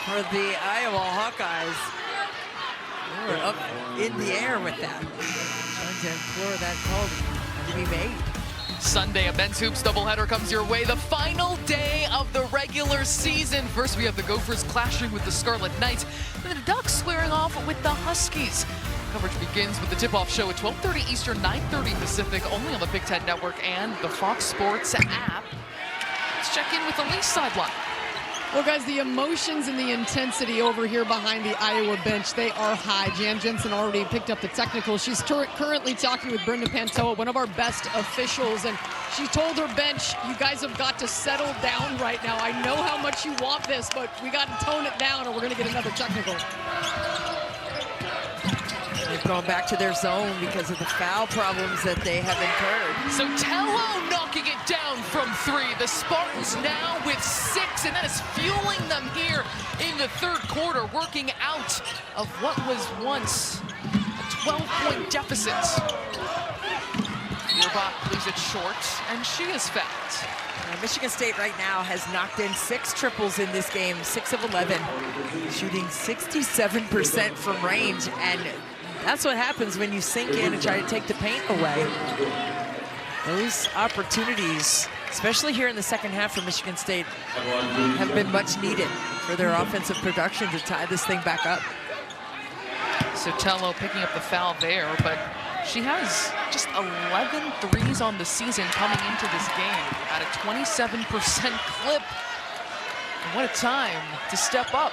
for the Iowa Hawkeyes, they were up in the air with that. Trying to implore that call to be made. Sunday, a men's hoops doubleheader comes your way. The final day of the regular season. First, we have the Gophers clashing with the Scarlet Knights, and the Ducks squaring off with the Huskies. Coverage begins with the tip-off show at 12:30 Eastern, 9:30 Pacific, only on the Big Ten Network and the Fox Sports app. Let's check in with the Leafs sideline. Well, guys, the emotions and the intensity over here behind the Iowa bench, they are high. Jan Jensen already picked up the technical. She's currently talking with Brenda Pantoa, one of our best officials, and she told her bench, you guys have got to settle down right now. I know how much you want this, but we got to tone it down or we're going to get another technical. They've gone back to their zone because of the foul problems that they have incurred. So Tello knocking it down from 3. The Spartans now with 6, and that is fueling them here in the third quarter, working out of what was once a 12-point deficit. Feuerbach leaves it short, and she is fouled. Michigan State right now has knocked in 6 triples in this game, 6 of 11, shooting 67% from range, and that's what happens when you sink in and try to take the paint away. Those opportunities, especially here in the second half for Michigan State, have been much needed for their offensive production to tie this thing back up. Sotelo picking up the foul there, but she has just 11 threes on the season coming into this game at a 27% clip. And what a time to step up.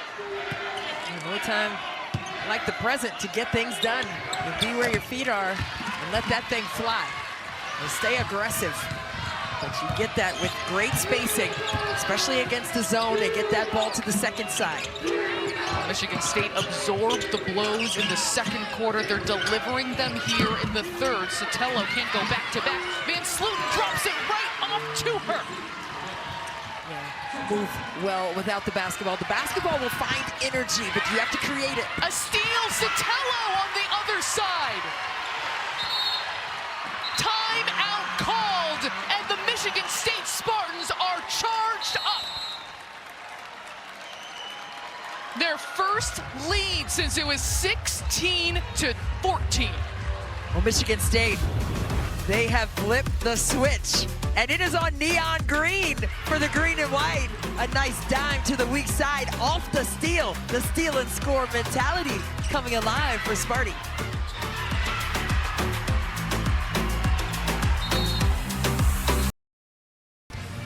No time like the present to get things done. And be where your feet are and let that thing fly. And stay aggressive. But you get that with great spacing, especially against the zone, and get that ball to the second side. Michigan State absorbed the blows in the second quarter. They're delivering them here in the third. Sotelo can't go back-to-back. Van Sloten drops it right off to her. Yeah, move well without the basketball. The basketball will find energy, but you have to create it. A steal, Sotelo on the other side. Timeout called, and the Michigan State Spartans are charged up. Their first lead since it was 16-14. Well, Michigan State, they have flipped the switch, and it is on neon green for the green and white. A nice dime to the weak side off the steal and score mentality coming alive for Sparty.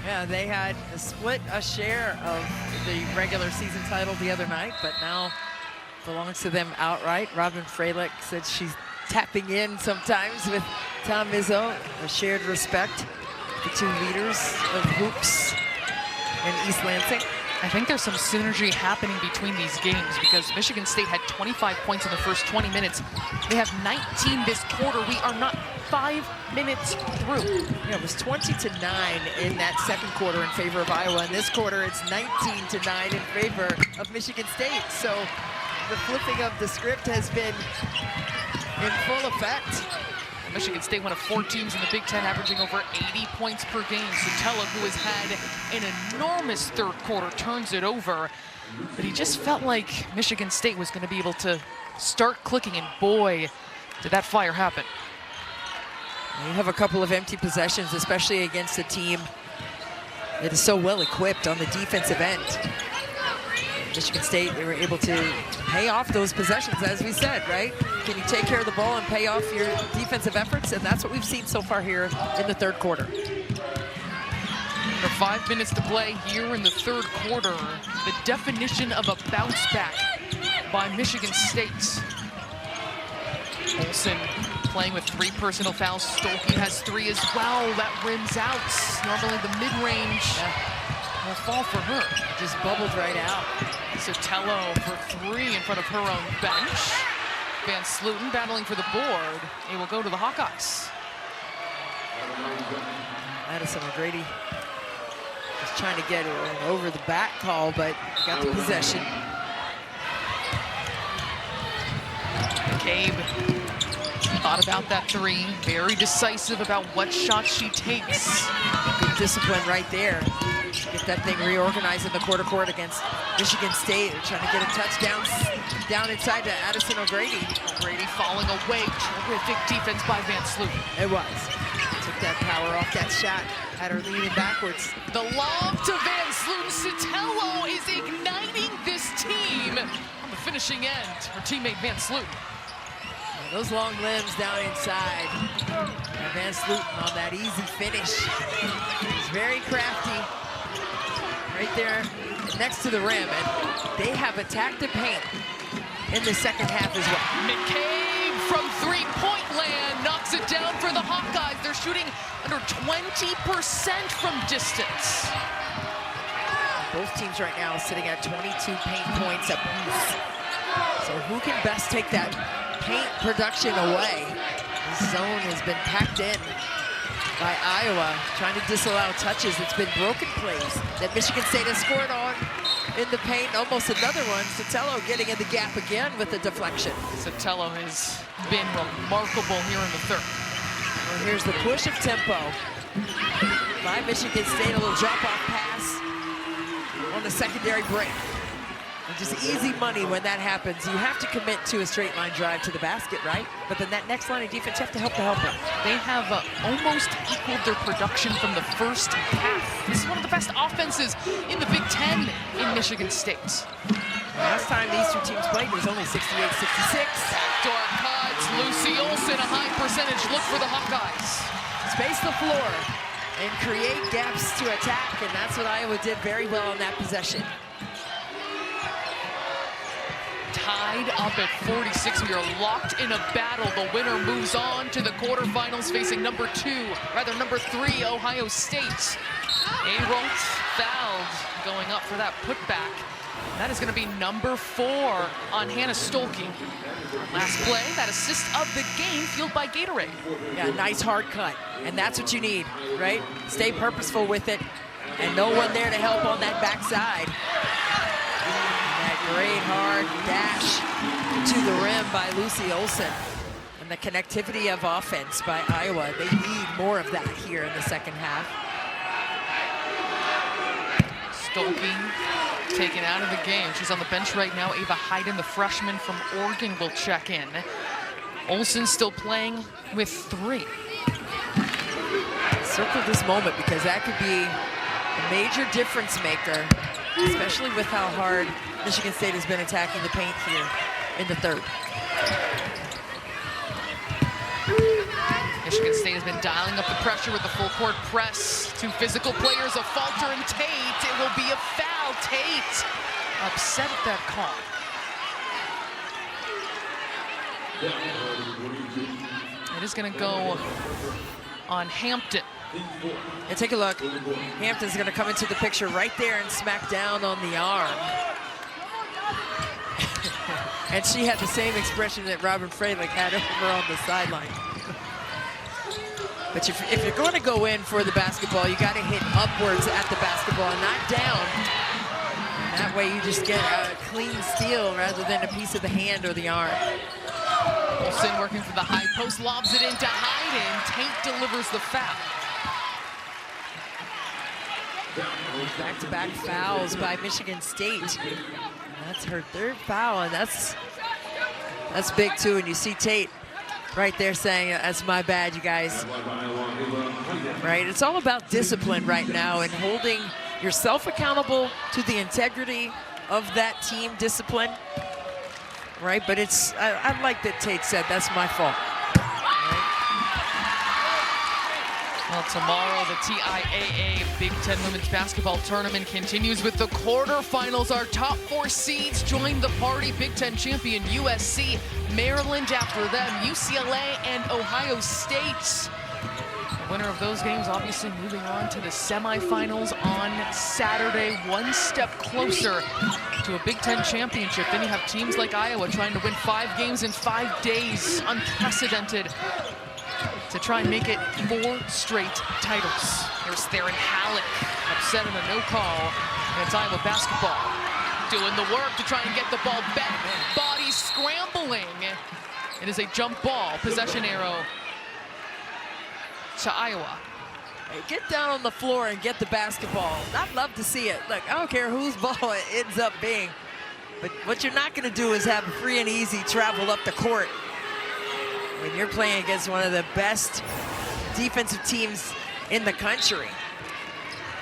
Yeah, they had split a share of the regular season title the other night, but now belongs to them outright. Robin Freilich said she's tapping in sometimes with Tom Izzo, a shared respect, the two leaders of hoops in East Lansing. I think there's some synergy happening between these games because Michigan State had 25 points in the first 20 minutes. They have 19 this quarter. We are not 5 minutes through. Yeah, it was 20-9 in that second quarter in favor of Iowa. In this quarter, it's 19-9 in favor of Michigan State. So the flipping of the script has been in full effect. Michigan State, one of 4 teams in the Big Ten, averaging over 80 points per game. Sotelo, who has had an enormous third quarter, turns it over. But he just felt like Michigan State was going to be able to start clicking, and boy, did that fire happen. You have a couple of empty possessions, especially against a team that is so well equipped on the defensive end. Michigan State, they were able to pay off those possessions, as we said, right? Can you take care of the ball and pay off your defensive efforts? And that's what we've seen so far here in the third quarter. Under 5 minutes to play here in the third quarter. The definition of a bounce back by Michigan State. Olsen playing with 3 personal fouls. Stolke has 3 as well. That rims out. Normally the mid-range will fall for her. Just bubbled right out. Sotelo for 3 in front of her own bench. Van Sloten battling for the board. It will go to the Hawkeyes. Madison O'Grady was trying to get an over the back call, but got the possession. McCabe thought about that 3. Very decisive about what shot she takes. Good discipline right there. Get that thing reorganized in the quarter court against Michigan State. They're trying to get a touchdown down inside to Addison O'Grady. O'Grady falling away. Terrific defense by Van Sloten. It was. Took that power off that shot. Had her leaning backwards. The lob to Van Sloten. Sotelo is igniting this team on the finishing end. Her teammate Van Sloten. Those long limbs down inside. And Van Sloten on that easy finish. He's very crafty. Right there next to the rim, and they have attacked the paint in the second half as well. McCabe from 3-point land knocks it down for the Hawkeyes. They're shooting under 20% from distance. Both teams right now sitting at 22 paint points apiece. So who can best take that paint production away? This zone has been packed in by Iowa, trying to disallow touches. It's been broken plays that Michigan State has scored on in the paint. Almost another one. Sotelo getting in the gap again with the deflection. Sotelo has been remarkable here in the third. Well, here's the push of tempo. by Michigan State. A little drop-off pass on the secondary break. And just easy money when that happens. You have to commit to a straight line drive to the basket, right? But then that next line of defense, you have to help the helper. They have almost equaled their production from the first half. This is one of the best offenses in the Big Ten in Michigan State. Last time these two teams played, it was only 68-66. Backdoor cuts, Lucy Olson, a high percentage look for the Hawkeyes. Space the floor and create gaps to attack, and that's what Iowa did very well on that possession. Tied up at 46. We are locked in a battle. The winner moves on to the quarterfinals facing number 3, Ohio State. Aaron fouled going up for that putback. That is going to be number 4 on Hannah Stolke. Last play, that assist of the game fueled by Gatorade. Yeah, nice hard cut, and that's what you need, right? Stay purposeful with it, and no one there to help on that backside. Great hard dash to the rim by Lucy Olson. And the connectivity of offense by Iowa. They need more of that here in the second half. Stolke taken out of the game. She's on the bench right now. Ava Hayden, the freshman from Oregon, will check in. Olson still playing with 3. Circle this moment because that could be a major difference maker, especially with how hard Michigan State has been attacking the paint here in the third. Michigan State has been dialing up the pressure with the full court press. 2 physical players, a Falter and Tate. It will be a foul. Tate upset at that call. It is going to go on Hampton. And take a look. Hampton's going to come into the picture right there and smack down on the arm. And she had the same expression that Robin Freilich had over on the sideline. But if you're going to go in for the basketball, you got to hit upwards at the basketball and not down. And that way you just get a clean steal rather than a piece of the hand or the arm. Olsen working for the high post, lobs it into Hayden. Tate delivers the foul. Back-to-back fouls by Michigan State. That's her 3rd foul, and that's big too. And you see Tate right there saying, "That's my bad, you guys." Right? It's all about discipline right now and holding yourself accountable to the integrity of that team discipline. Right? But it's I like that Tate said, "That's my fault." Well, tomorrow the TIAA Big Ten Women's Basketball Tournament continues with the quarterfinals. Our top 4 seeds join the party. Big Ten champion USC, Maryland after them, UCLA and Ohio State. The winner of those games obviously moving on to the semifinals on Saturday, one step closer to a Big Ten championship. Then you have teams like Iowa trying to win 5 games in 5 days, unprecedented, to try and make it 4 straight titles. Here's Theron Halleck, upset in a no call against Iowa basketball. Doing the work to try and get the ball back. Body scrambling. It is a jump ball, possession arrow to Iowa. Hey, get down on the floor and get the basketball. I'd love to see it. Look, I don't care whose ball it ends up being, but what you're not gonna do is have a free and easy travel up the court when you're playing against one of the best defensive teams in the country.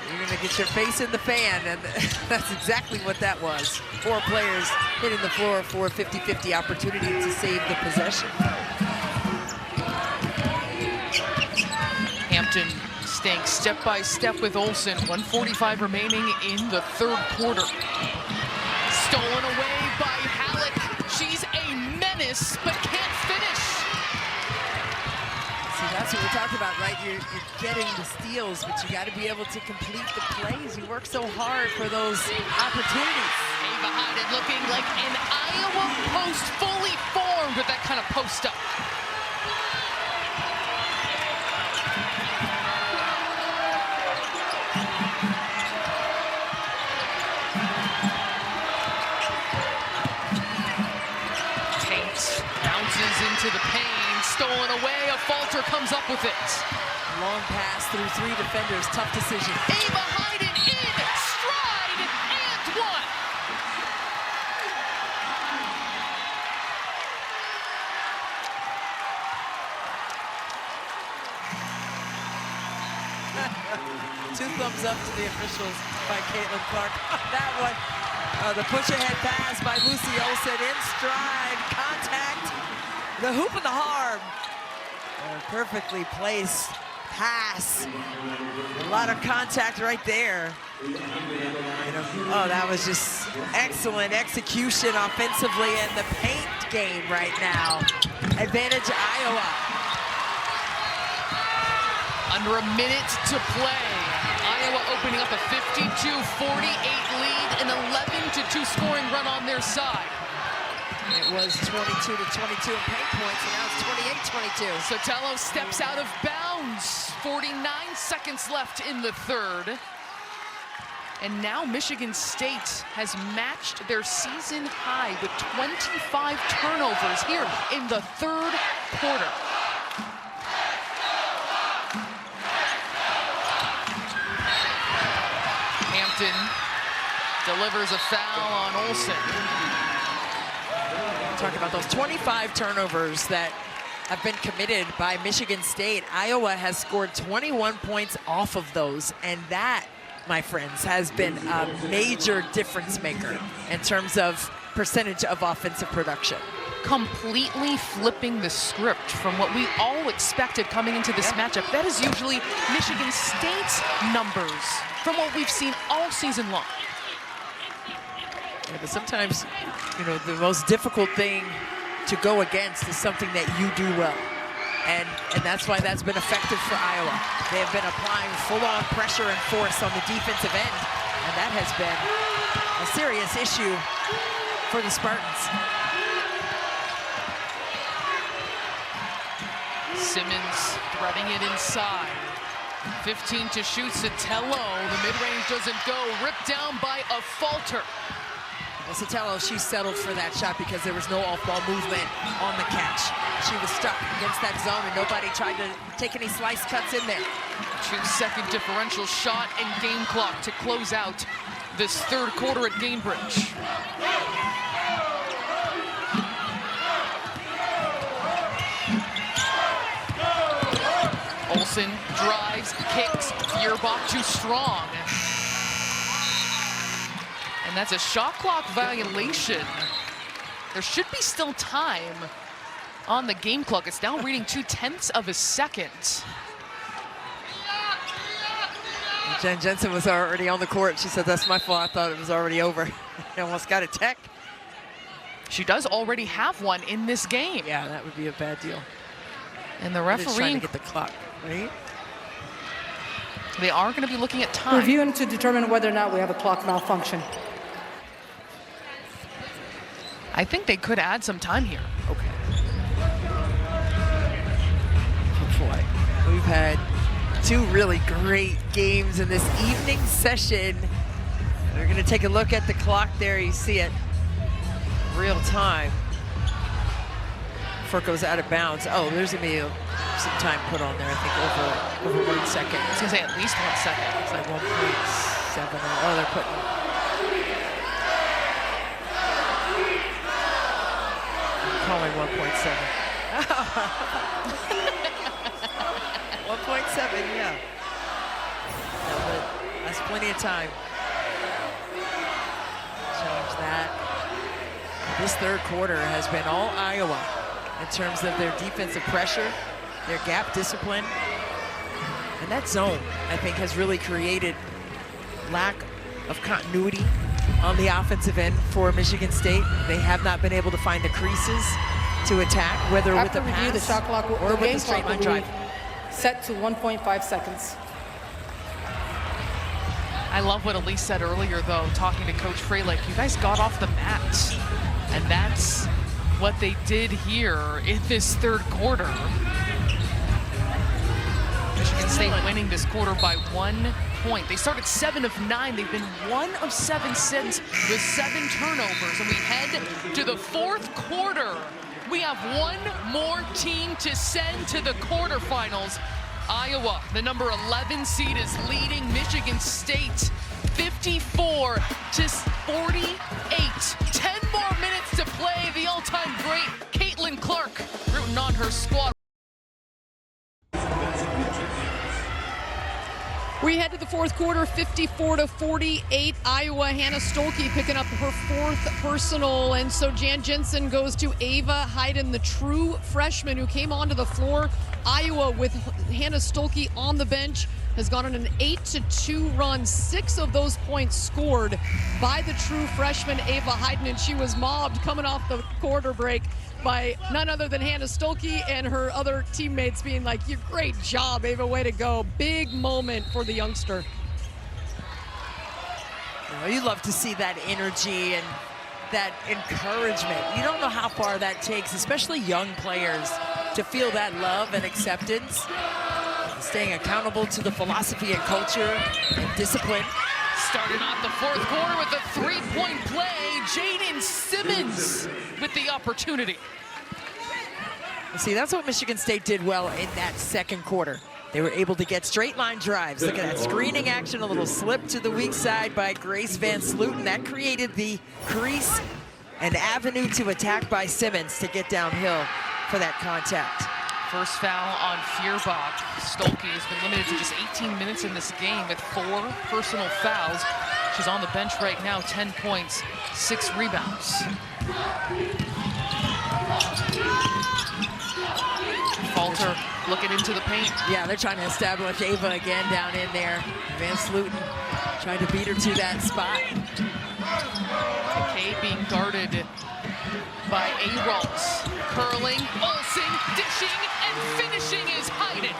You're gonna get your face in the fan, and that's exactly what that was. 4 players hitting the floor for a 50-50 opportunity to save the possession. Hampton staying step by step with Olsen. 1:45 remaining in the 3rd quarter. Stolen away by Halleck. She's a menace, but can't finish. See, that's what we're talking about, right? You're getting the steals, but you got to be able to complete the plays. You work so hard for those opportunities. Ava Hayden looking like an Iowa post, fully formed with that kind of post up. Tate bounces into the paint, stolen away. A falter comes up with it. Long pass through 3 defenders, tough decision. Ava Hayden in stride and one. Two thumbs up to the officials by Caitlin Clark. That one, the push-ahead pass by Lucy Olsen in stride, contact, the hoop and the harm. Perfectly placed pass. A lot of contact right there. Oh, that was just excellent execution offensively in the paint game right now. Advantage Iowa. Under a minute to play. Iowa opening up a 52-48 lead, an 11-2 scoring run on their side. It was 22-22 in paint points, and now it's 28-22. Sotelo steps out of bounds. 49 seconds left in the third. And now Michigan State has matched their season high with 25 turnovers here in the third quarter. Hampton delivers a foul on Olsen. Talk about those 25 turnovers that have been committed by Michigan State. Iowa has scored 21 points off of those, and that, my friends, has been a major difference maker in terms of percentage of offensive production. Completely flipping the script from what we all expected coming into this matchup. That is usually Michigan State's numbers from what we've seen all season long. Yeah, but sometimes, the most difficult thing to go against is something that you do well. And that's why that's been effective for Iowa. They have been applying full-on pressure and force on the defensive end, and that has been a serious issue for the Spartans. Simmons threading it inside. 15 to shoot. Sotelo, the mid-range doesn't go. Ripped down by a falter. Well, Sotelo, she settled for that shot because there was no off-ball movement on the catch. She was stuck against that zone, and nobody tried to take any slice cuts in there. 2-second differential shot and game clock to close out this third quarter at Gainbridge. Olsen drives, kicks, Feuerbach too strong. And that's a shot clock violation. There should be still time on the game clock. It's now reading 0.2 of a second. Jen Jensen was already on the court. She said, "That's my fault. I thought it was already over." I almost got a tech. She does already have one in this game. Yeah, that would be a bad deal. And the Just trying referee, to get the clock, right? they are going to be looking at time. Reviewing to determine whether or not we have a clock malfunction. I think they could add some time here. Okay. Oh boy, we've had two really great games in this evening session. We're going to take a look at the clock there. You see it real time. Before it goes out of bounds. Oh, there's going to be some time put on there, I think, over 1 second. I was going to say at least 1 second. It's like 1.7. Oh, they're putting... I'm calling 1.7. 1.7, yeah. No, but that's plenty of time. Change that. This third quarter has been all Iowa in terms of their defensive pressure, their gap discipline. And that zone, I think, has really created lack of continuity on the offensive end for Michigan State. They have not been able to find the creases to attack, whether with the pass the shot clock or with the straight line drive. Set to 1.5 seconds. I love what Elise said earlier, though, talking to Coach Freilich. You guys got off the mat. And that's what they did here in this third quarter. Michigan State winning this quarter by 1 point. They started 7 of 9. They've been 1 of 7 since with 7 turnovers. And we head to the fourth quarter. We have one more team to send to the quarterfinals. Iowa, the number 11 seed, is leading Michigan State 54-48. 10 more minutes to play. The all-time great Caitlin Clark rooting on her squad. We head to the fourth quarter, 54-48. Iowa, Hannah Stolke picking up her 4th personal. And so Jan Jensen goes to Ava Hayden, the true freshman who came onto the floor. Iowa, with Hannah Stolke on the bench, has gone on an 8-2 run. 6 of those points scored by the true freshman Ava Hayden, and she was mobbed coming off the quarter break by none other than Hannah Stolke and her other teammates being like, great job, Ava, way to go. Big moment for the youngster. You love to see that energy and that encouragement. You don't know how far that takes, especially young players, to feel that love and acceptance. Staying accountable to the philosophy and culture and discipline. Starting off the fourth quarter with a 3-point play, Jaden Simmons with the opportunity. See, that's what Michigan State did well in that second quarter. They were able to get straight line drives. Look at that screening action, a little slip to the weak side by Grace Van Sluten. That created the crease and avenue to attack by Simmons to get downhill for that contact. First foul on Feuerbach. Stolke has been limited to just 18 minutes in this game with 4 personal fouls. She's on the bench right now, 10 points, 6 rebounds. Falter looking into the paint. Yeah, they're trying to establish Ava again down in there. Van Sluten trying to beat her to that spot. McKay being guarded by Aralt. Curling, Olsen, dishing, and finishing is Hayden.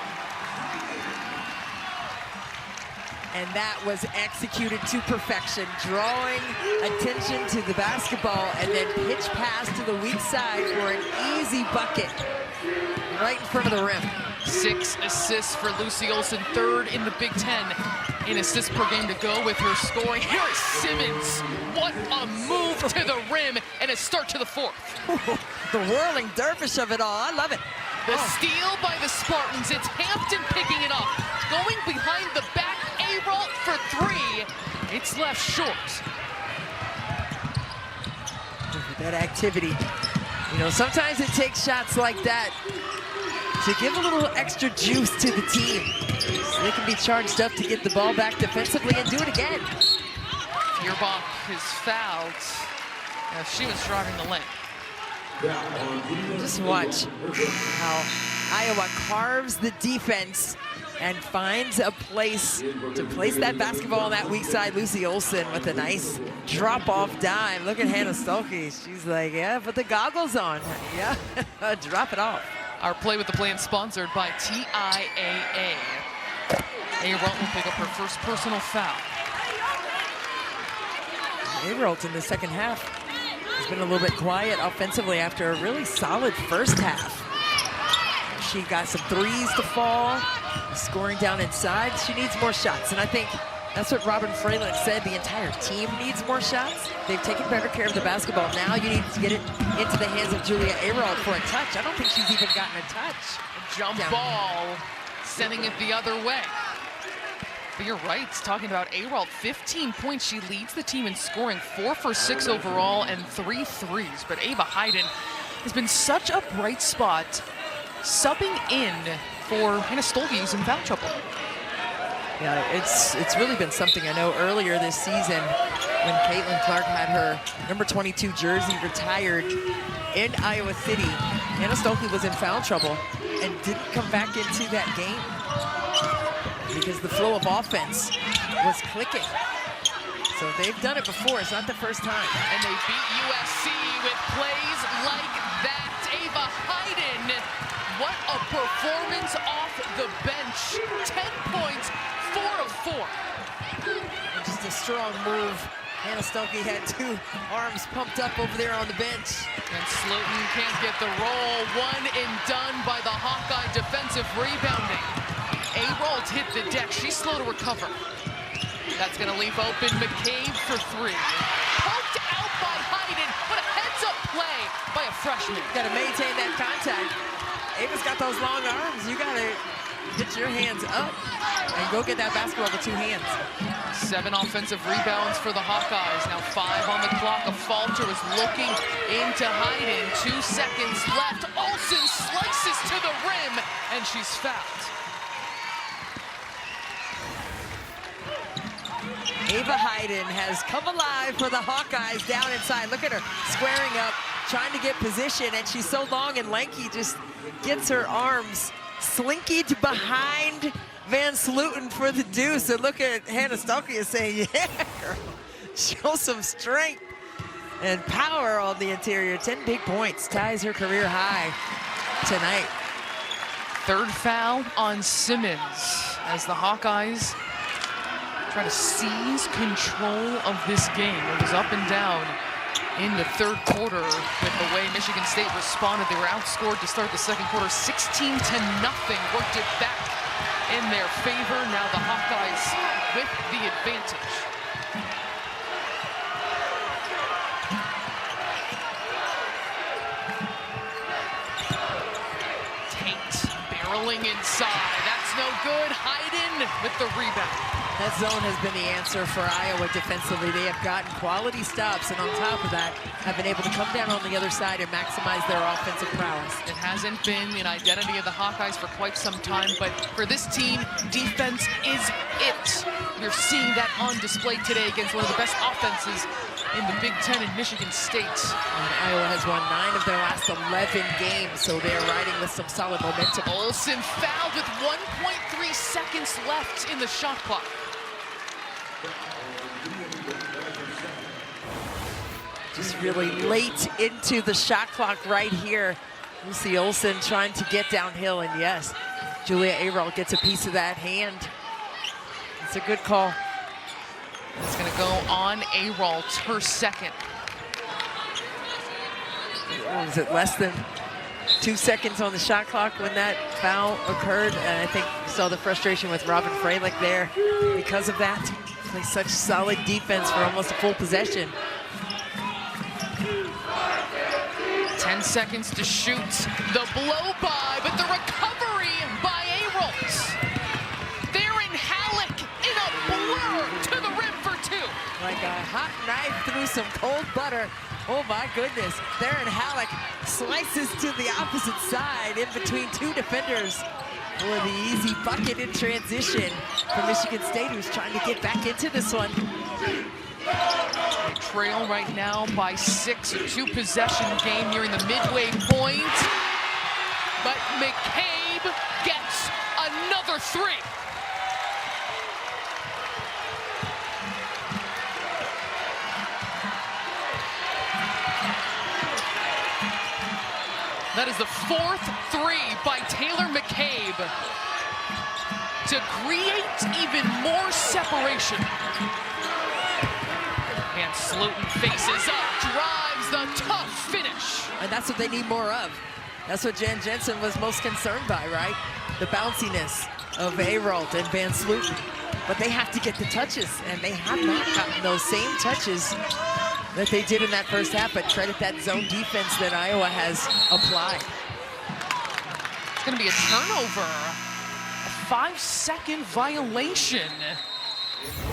And that was executed to perfection, drawing attention to the basketball and then pitch pass to the weak side for an easy bucket right in front of the rim. 6 assists for Lucy Olsen, 3rd in the Big Ten in assists per game to go with her scoring. Here is Simmons. What a move to the rim and a start to the 4th. The whirling dervish of it all. I love it. The steal by the Spartans. It's Hampton picking it up. Going behind the back, Aralt for 3. It's left short. That activity. You know, sometimes it takes shots like that to give a little extra juice to the team, so they can be charged up to get the ball back defensively and do it again. Feuerbach is fouled as she was driving the lane. Just watch how Iowa carves the defense and finds a place to place that basketball on that weak side. Lucy Olsen with a nice drop-off dime. Look at Hannah Stolke. She's like, yeah, put the goggles on. Yeah, drop it off. Our Play with the Plan sponsored by TIAA. Aralt will pick up her first personal foul. Aralt in the second half has been a little bit quiet offensively after a really solid first half. She got some threes to fall, scoring down inside. She needs more shots, and I think that's what Robin Fralick said. The entire team needs more shots. They've taken better care of the basketball. Now you need to get it into the hands of Julia Aralt for a touch. I don't think she's even gotten a touch. Jump ball, sending it the other way. But you're right, talking about Aralt, 15 points. She leads the team in scoring, 4 for 6 overall and 3 threes. But Ava Hayden has been such a bright spot, subbing in for Hannah Stolke, who's in foul trouble. Yeah, it's really been something. I know earlier this season when Caitlin Clark had her number 22 jersey retired in Iowa City, Hannah Stolke was in foul trouble and didn't come back into that game because the flow of offense was clicking. So they've done it before. It's not the first time. And they beat USC with plays like that. Ava Hayden, what a performance off the bench. 10 points, 4 of 4. And just a strong move. Hannah Stolke had 2 arms pumped up over there on the bench. And Sluten can't get the roll. 1 and done by the Hawkeye defensive rebounding. Aralt hit the deck. She's slow to recover. That's going to leave open McCabe for 3. Poked out by Hayden, but a heads-up play by a freshman. Got to maintain that contact. Ava's got those long arms. You got to get your hands up and go get that basketball with 2 hands. 7 offensive rebounds for the Hawkeyes. Now 5 on the clock. A falter was looking into Hayden. 2 seconds left. Olsen slices to the rim, and she's fouled. Ava Hayden has come alive for the Hawkeyes down inside. Look at her squaring up, trying to get position, and she's so long and lanky, just gets her arms slinkied behind Van Slooten for the deuce. And look at Hannah Stalkia saying, yeah, girl, show some strength and power on the interior. 10 big points, ties her career high tonight. 3rd foul on Simmons as the Hawkeyes try to seize control of this game. It was up and down in the 3rd quarter with the way Michigan State responded. They were outscored to start the 2nd quarter, 16-0. Worked it back in their favor. Now the Hawkeyes with the advantage. Tate barreling inside. That's no good. Hayden with the rebound. That zone has been the answer for Iowa defensively. They have gotten quality stops, and on top of that, have been able to come down on the other side and maximize their offensive prowess. It hasn't been an identity of the Hawkeyes for quite some time, but for this team, defense is it. You're seeing that on display today against one of the best offenses in the Big Ten in Michigan State. And Iowa has won 9 of their last 11 games, so they're riding with some solid momentum. Olsen fouled with 1.3 seconds left in the shot clock. Just really late into the shot clock right here. Lucy Olsen trying to get downhill, and yes, Julia Ayral gets a piece of that hand. It's a good call. It's going to go on Ayral, her 2nd. Was it less than 2 seconds on the shot clock when that foul occurred? And I think you saw the frustration with Robin Freilich there because of that. Play such solid defense for almost a full possession. 10 seconds to shoot. The blow by, but the recovery by Ayral. Theron Halleck in a blur to the rim for 2. Like a hot knife through some cold butter. Oh my goodness. Theron Halleck slices to the opposite side in between 2 defenders for the easy bucket in transition for Michigan State, who's trying to get back into this one. They trail right now by 6, a 2-possession game nearing the midway point. But McCabe gets another 3. That is the 4th 3 by Taylor McCabe to create even more separation. And Slooten faces up, drives the tough finish. And that's what they need more of. That's what Jen Jensen was most concerned by, right? The bounciness of Ayral and Van Slooten. But they have to get the touches, and they have not gotten those same touches that they did in that first half, but credit that zone defense that Iowa has applied. It's gonna be a turnover, a 5-second violation.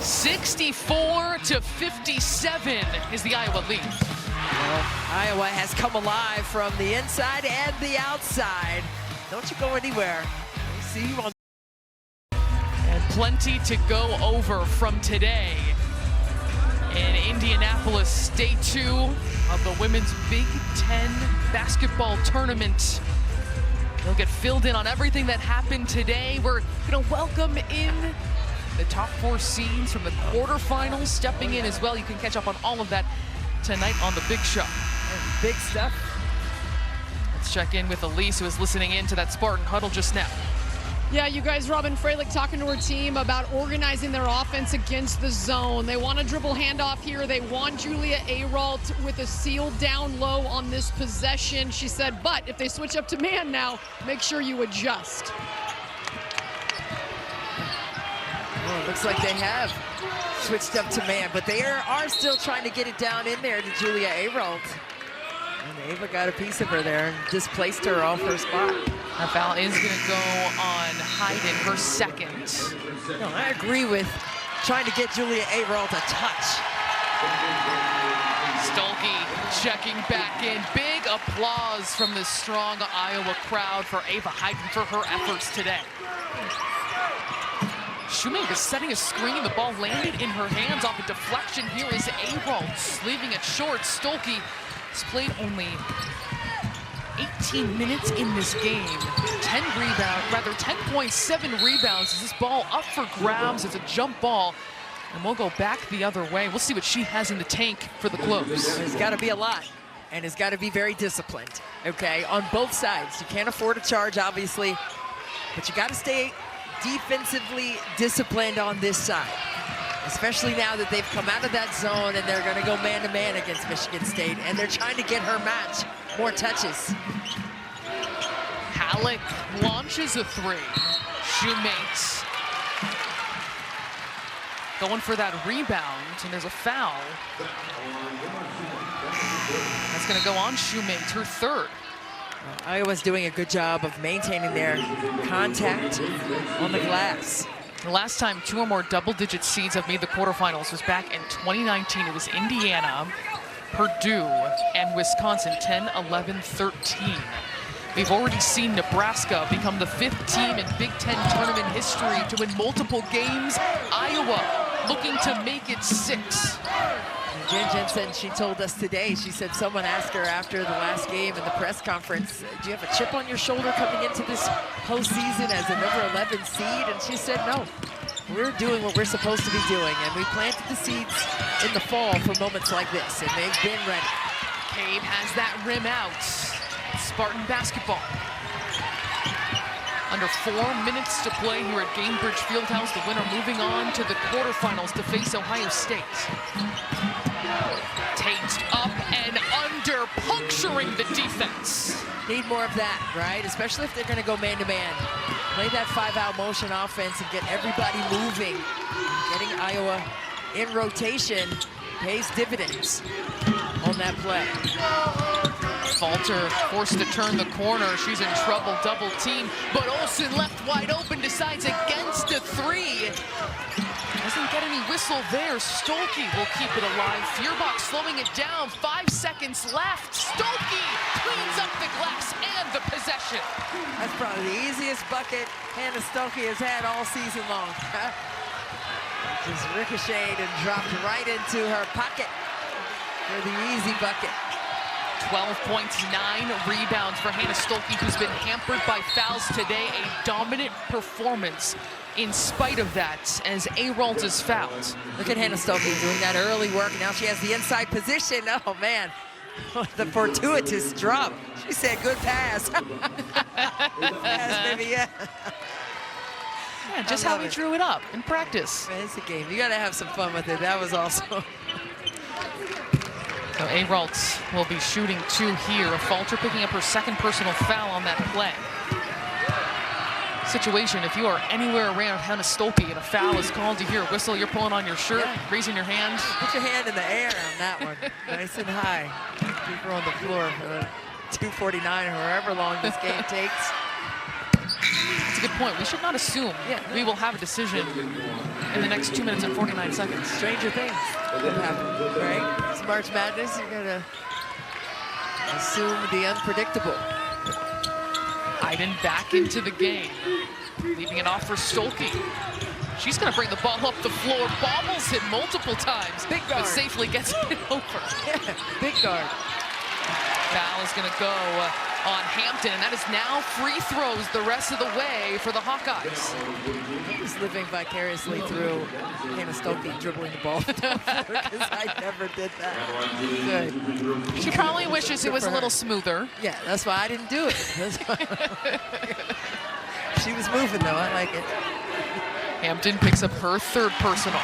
64 to 57 is the Iowa lead. Well, Iowa has come alive from the inside and the outside. Don't you go anywhere. We'll see you on. And plenty to go over from today in Indianapolis, day 2 of the Women's Big Ten basketball tournament. We'll get filled in on everything that happened today. We're gonna welcome in the top 4 seeds from the quarterfinals stepping in as well. You can catch up on all of that tonight on The Big Show. And big stuff. Let's check in with Elise, who is listening in to that Spartan huddle just now. Yeah, you guys, Robin Freilich talking to her team about organizing their offense against the zone. They want a dribble handoff here. They want Julia Ayral with a seal down low on this possession. She said, but if they switch up to man now, make sure you adjust. Well, it looks like they have switched up to man, but they are still trying to get it down in there to Julia Ayral. And Ava got a piece of her there and displaced her off her spot. That foul is going to go on Hayden, her second. No, I agree with trying to get Julia Averill to touch. Stolke checking back in. Big applause from the strong Iowa crowd for Ava Hayden for her efforts today. Shoemate was setting a screen. The ball landed in her hands off a deflection. Here is Averill leaving it short. Stolke has played only 18 minutes in this game. 10.7 rebounds. Is this ball up for grabs? It's a jump ball. And we'll go back the other way. We'll see what she has in the tank for the close. There's got to be a lot, and it's got to be very disciplined, okay, on both sides. You can't afford a charge, obviously, but you got to stay defensively disciplined on this side, especially now that they've come out of that zone and they're going to go man-to-man against Michigan State, and they're trying to get her match more touches. Halleck launches a three. Shoemate going for that rebound, and there's a foul. That's going to go on Shoemate, her third. Iowa's doing a good job of maintaining their contact on the glass. The last time two or more double-digit seeds have made the quarterfinals was back in 2019. It was Indiana, Purdue, and Wisconsin, 10, 11, 13. We've already seen Nebraska become the 5th team in Big Ten tournament history to win multiple games. Iowa looking to make it 6. Jen Jensen, she told us today, she said someone asked her after the last game in the press conference, do you have a chip on your shoulder coming into this postseason as a number 11 seed? And she said, no, we're doing what we're supposed to be doing. And we planted the seeds in the fall for moments like this, and they've been ready. Cade has that rim out. Spartan basketball. Under 4 minutes to play here at Gainbridge Fieldhouse. The winner moving on to the quarterfinals to face Ohio State. Tate up and under, puncturing the defense. Need more of that, right? Especially if they're going to go man-to-man. Play that 5-out motion offense and get everybody moving. Getting Iowa in rotation pays dividends on that play. Falter forced to turn the corner. She's in trouble, double team. But Olsen left wide open, decides against the three. Doesn't get any whistle there. Stolke will keep it alive. Feuerbach slowing it down. 5 seconds left. Stolke cleans up the glass and the possession. That's probably the easiest bucket Hannah Stolke has had all season long. Just ricocheted and dropped right into her pocket for the easy bucket. 12 points, 9 rebounds for Hannah Stolke, who's been hampered by fouls today. A dominant performance in spite of that, as Aralt is fouled. Look at Hannah Stolke doing that early work. Now she has the inside position. Oh, man. The fortuitous drop. She said, good pass. Good pass, baby, yeah. Yeah, just how we drew it up in practice. Man, it's a game. You got to have some fun with it. That was awesome. So Aralt will be shooting 2 here. Falter picking up her second personal foul on that play. Situation, if you are anywhere around Hannah Stolke and a foul is called, you hear a whistle, you're pulling on your shirt, yeah, raising your hand. Put your hand in the air on that one. Nice and high. Keep her on the floor for 2:49 or however long this game takes. That's a good point. We should not assume we will have a decision in the next 2 minutes and 49 seconds. Stranger things could happen, right? It's March Madness. You're going to assume the unpredictable. Hayden back into the game, leaving it off for Stolke. She's going to bring the ball up the floor, bobbles it multiple times, big guard, but safely gets it over. Yeah, big guard. Foul is going to go on Hampton, and that is now free throws the rest of the way for the Hawkeyes. I'm just living vicariously through Hannah Stolke dribbling the ball because I never did that. Good. She probably wishes it was a little smoother. Yeah, that's why I didn't do it. She was moving, though. I like it. Hampton picks up her third personal.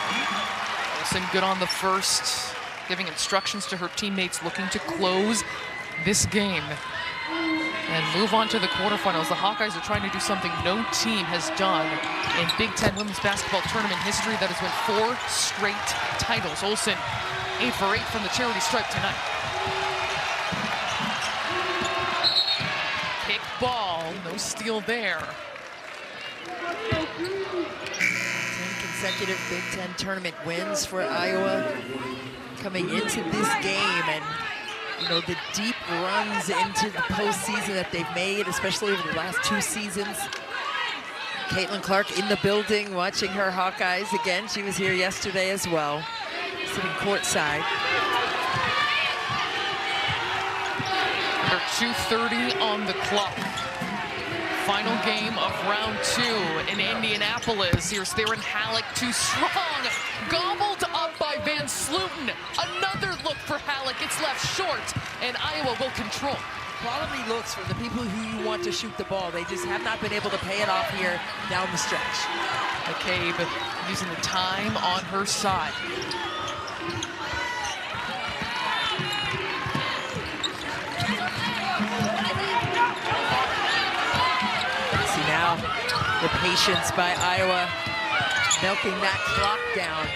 Olsen good on the first, giving instructions to her teammates looking to close this game and move on to the quarterfinals. The Hawkeyes are trying to do something no team has done in Big Ten women's basketball tournament history. That has been 4 straight titles. Olsen 8 for 8 from the charity stripe tonight. steal there. 10 consecutive Big Ten tournament wins for Iowa coming into this game, and you know, the deep runs into the postseason that they've made, especially over the last 2 seasons. Caitlin Clark in the building, watching her Hawkeyes again. She was here yesterday as well, sitting courtside. Under 2:30 on the clock. Final game of round 2 in Indianapolis. Here's Theron Halleck, too strong. Gobbled up by Van Slooten. Another look for Halleck. It's left short, and Iowa will control. Quality looks for the people who you want to shoot the ball. They just have not been able to pay it off here down the stretch. McCabe using the time on her side. See now the patience by Iowa, milking that clock down.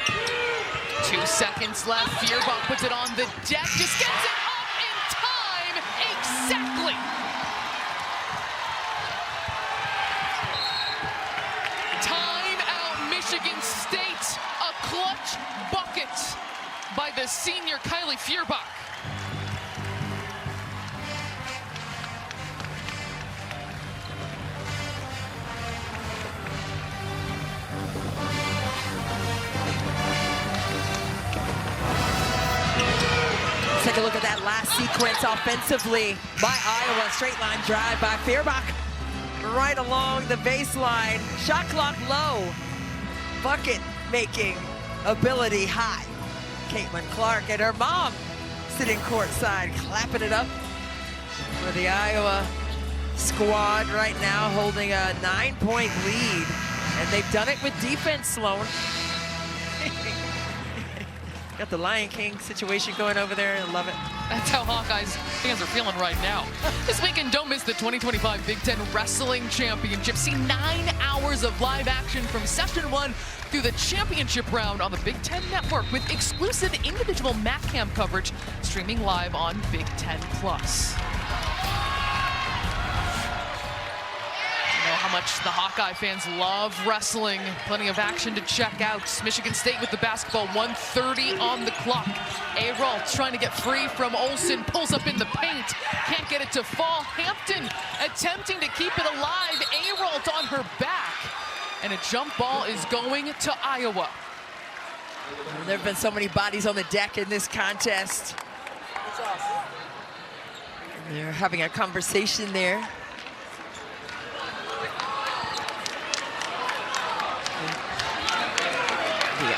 2 seconds left. Feuerbach puts it on the deck. Just gets it up in time. Exactly. Timeout, Michigan State. A clutch bucket by the senior Kylie Feuerbach. Take a look at that last sequence offensively by Iowa. Straight line drive by Feuerbach right along the baseline. Shot clock low. Bucket making ability high. Caitlin Clark and her mom sitting courtside, clapping it up for the Iowa squad right now, holding a 9-point lead. And they've done it with defense, Sloan. Got the Lion King situation going over there. I love it. That's how Hawkeyes fans are feeling right now. This weekend, don't miss the 2025 Big Ten Wrestling Championship. See 9 hours of live action from Session 1 through the championship round on the Big Ten Network with exclusive individual MatCam coverage streaming live on Big Ten Plus. How much the Hawkeye fans love wrestling. Plenty of action to check out. Michigan State with the basketball, 1:30 on the clock. Ayrault trying to get free from Olsen, pulls up in the paint, can't get it to fall. Hampton attempting to keep it alive. Ayrault on her back, and a jump ball is going to Iowa. There have been so many bodies on the deck in this contest. And they're having a conversation there.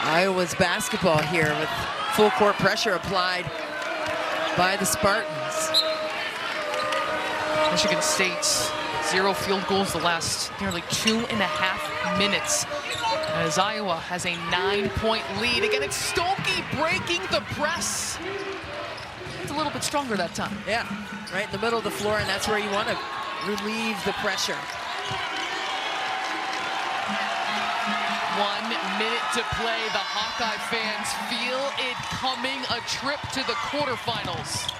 Iowa's basketball here with full court pressure applied by the Spartans. Michigan State's 0 field goals the last nearly 2.5 minutes, as Iowa has a 9-point lead. Again, it's Stokey breaking the press. It's a little bit stronger that time. Yeah, right in the middle of the floor, and that's where you want to relieve the pressure. 1 minute to play. The Hawkeye fans feel it coming, a trip to the quarterfinals.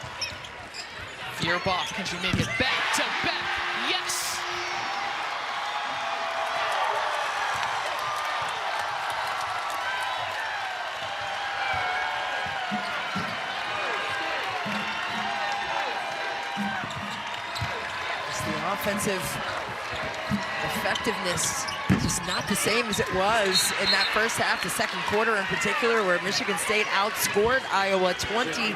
Feuerbach, can she make it back to back? Yes! It's the offensive effectiveness just not the same as it was in that first half, the second quarter in particular, where Michigan State outscored Iowa 20-9.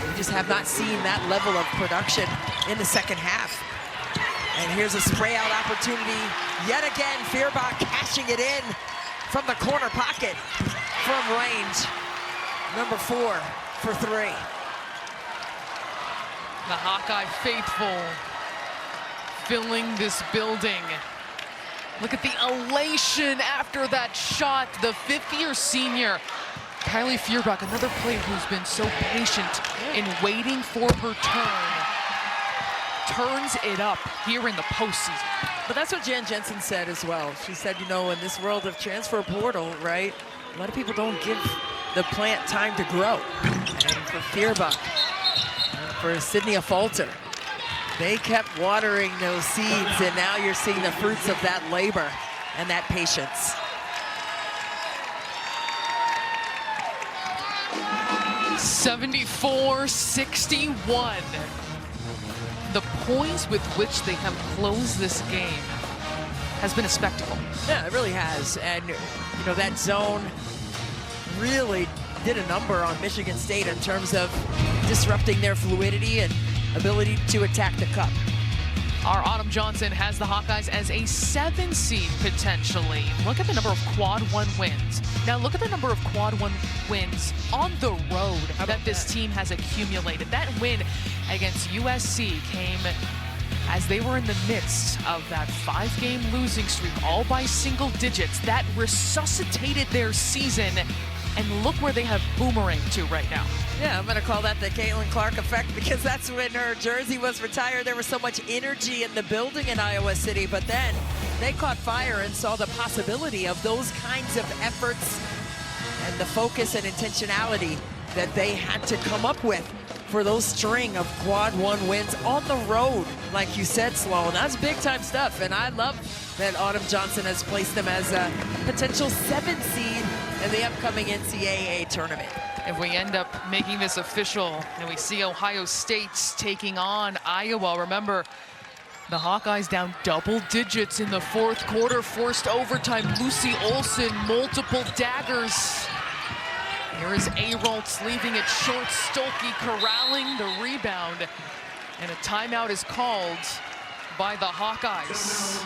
We just have not seen that level of production in the second half. And here's a spray out opportunity yet again. Feuerbach cashing it in from the corner pocket from range. Number 4 for 3. The Hawkeye faithful filling this building. Look at the elation after that shot. The 5th-year senior, Kylie Feuerbach, another player who's been so patient in waiting for her turn, turns it up here in the postseason. But that's what Jan Jensen said as well. She said, you know, in this world of transfer portal, right, a lot of people don't give the plant time to grow. And for Feuerbach, and for Sydney Afalter, They kept watering those seeds, and now you're seeing the fruits of that labor and that patience. (74-61). The poise with which they have closed this game has been a spectacle. Yeah, it really has. And, you know, that zone really did a number on Michigan State in terms of disrupting their fluidity and ability to attack the cup. Our Autumn Johnson has the Hawkeyes as a 7 seed potentially. Look at the number of quad 1 wins. Now look at the number of quad 1 wins on the road that this team has accumulated. That win against USC came as they were in the midst of that 5-game losing streak, all by single digits. That resuscitated their season, and look where they have boomeranged to right now. Yeah, I'm going to call that the Caitlin Clark effect, because that's when her jersey was retired. There was so much energy in the building in Iowa City, but then they caught fire and saw the possibility of those kinds of efforts and the focus and intentionality that they had to come up with for those string of quad 1 wins on the road. Like you said, Sloan, that's big time stuff, and I love that Autumn Johnson has placed them as a potential 7 seed in the upcoming NCAA tournament. If we end up making this official and we see Ohio State taking on Iowa, remember, the Hawkeyes down double digits in the 4th quarter, forced overtime. Lucy Olson, multiple daggers. Here is Aroltz leaving it short. Stolke corralling the rebound, and a timeout is called by the Hawkeyes.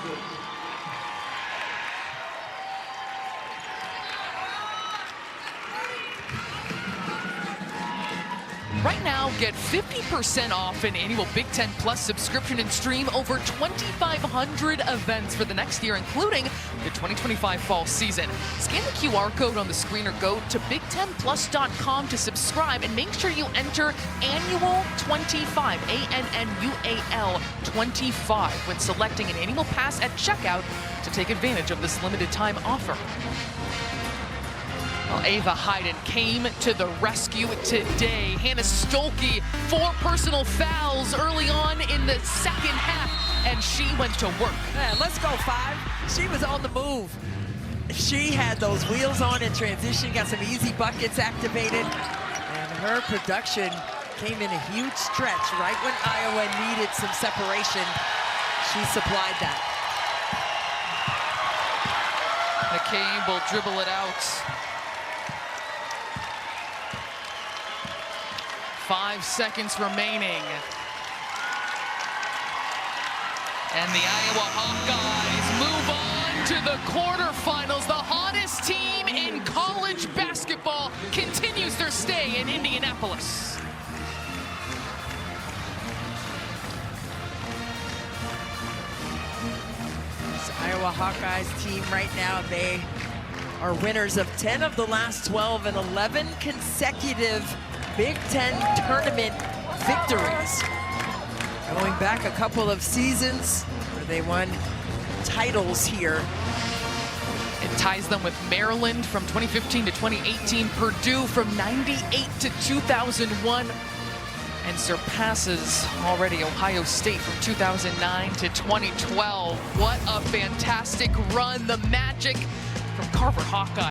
Right now, get 50% off an annual Big Ten Plus subscription and stream over 2,500 events for the next year, including the 2025 fall season. Scan the QR code on the screen or go to big10plus.com to subscribe, and make sure you enter annual 25, ANNUAL 25, when selecting an annual pass at checkout to take advantage of this limited time offer. Well, Ava Hayden came to the rescue today. Hannah Stolke, 4 personal fouls early on in the 2nd half, and she went to work. Yeah, let's go 5. She was on the move. She had those wheels on in transition, got some easy buckets activated, and her production came in a huge stretch right when Iowa needed some separation. She supplied that. McCabe will dribble it out. 5 seconds remaining. And the Iowa Hawkeyes move on to the quarterfinals. The hottest team in college basketball continues their stay in Indianapolis. This Iowa Hawkeyes team right now, they are winners of 10 of the last 12 and 11 consecutive Big Ten tournament victories. Going back a couple of seasons where they won titles here. It ties them with Maryland from 2015 to 2018, Purdue from 98 to 2001, and surpasses already Ohio State from 2009 to 2012. What a fantastic run. The magic from Carver Hawkeye.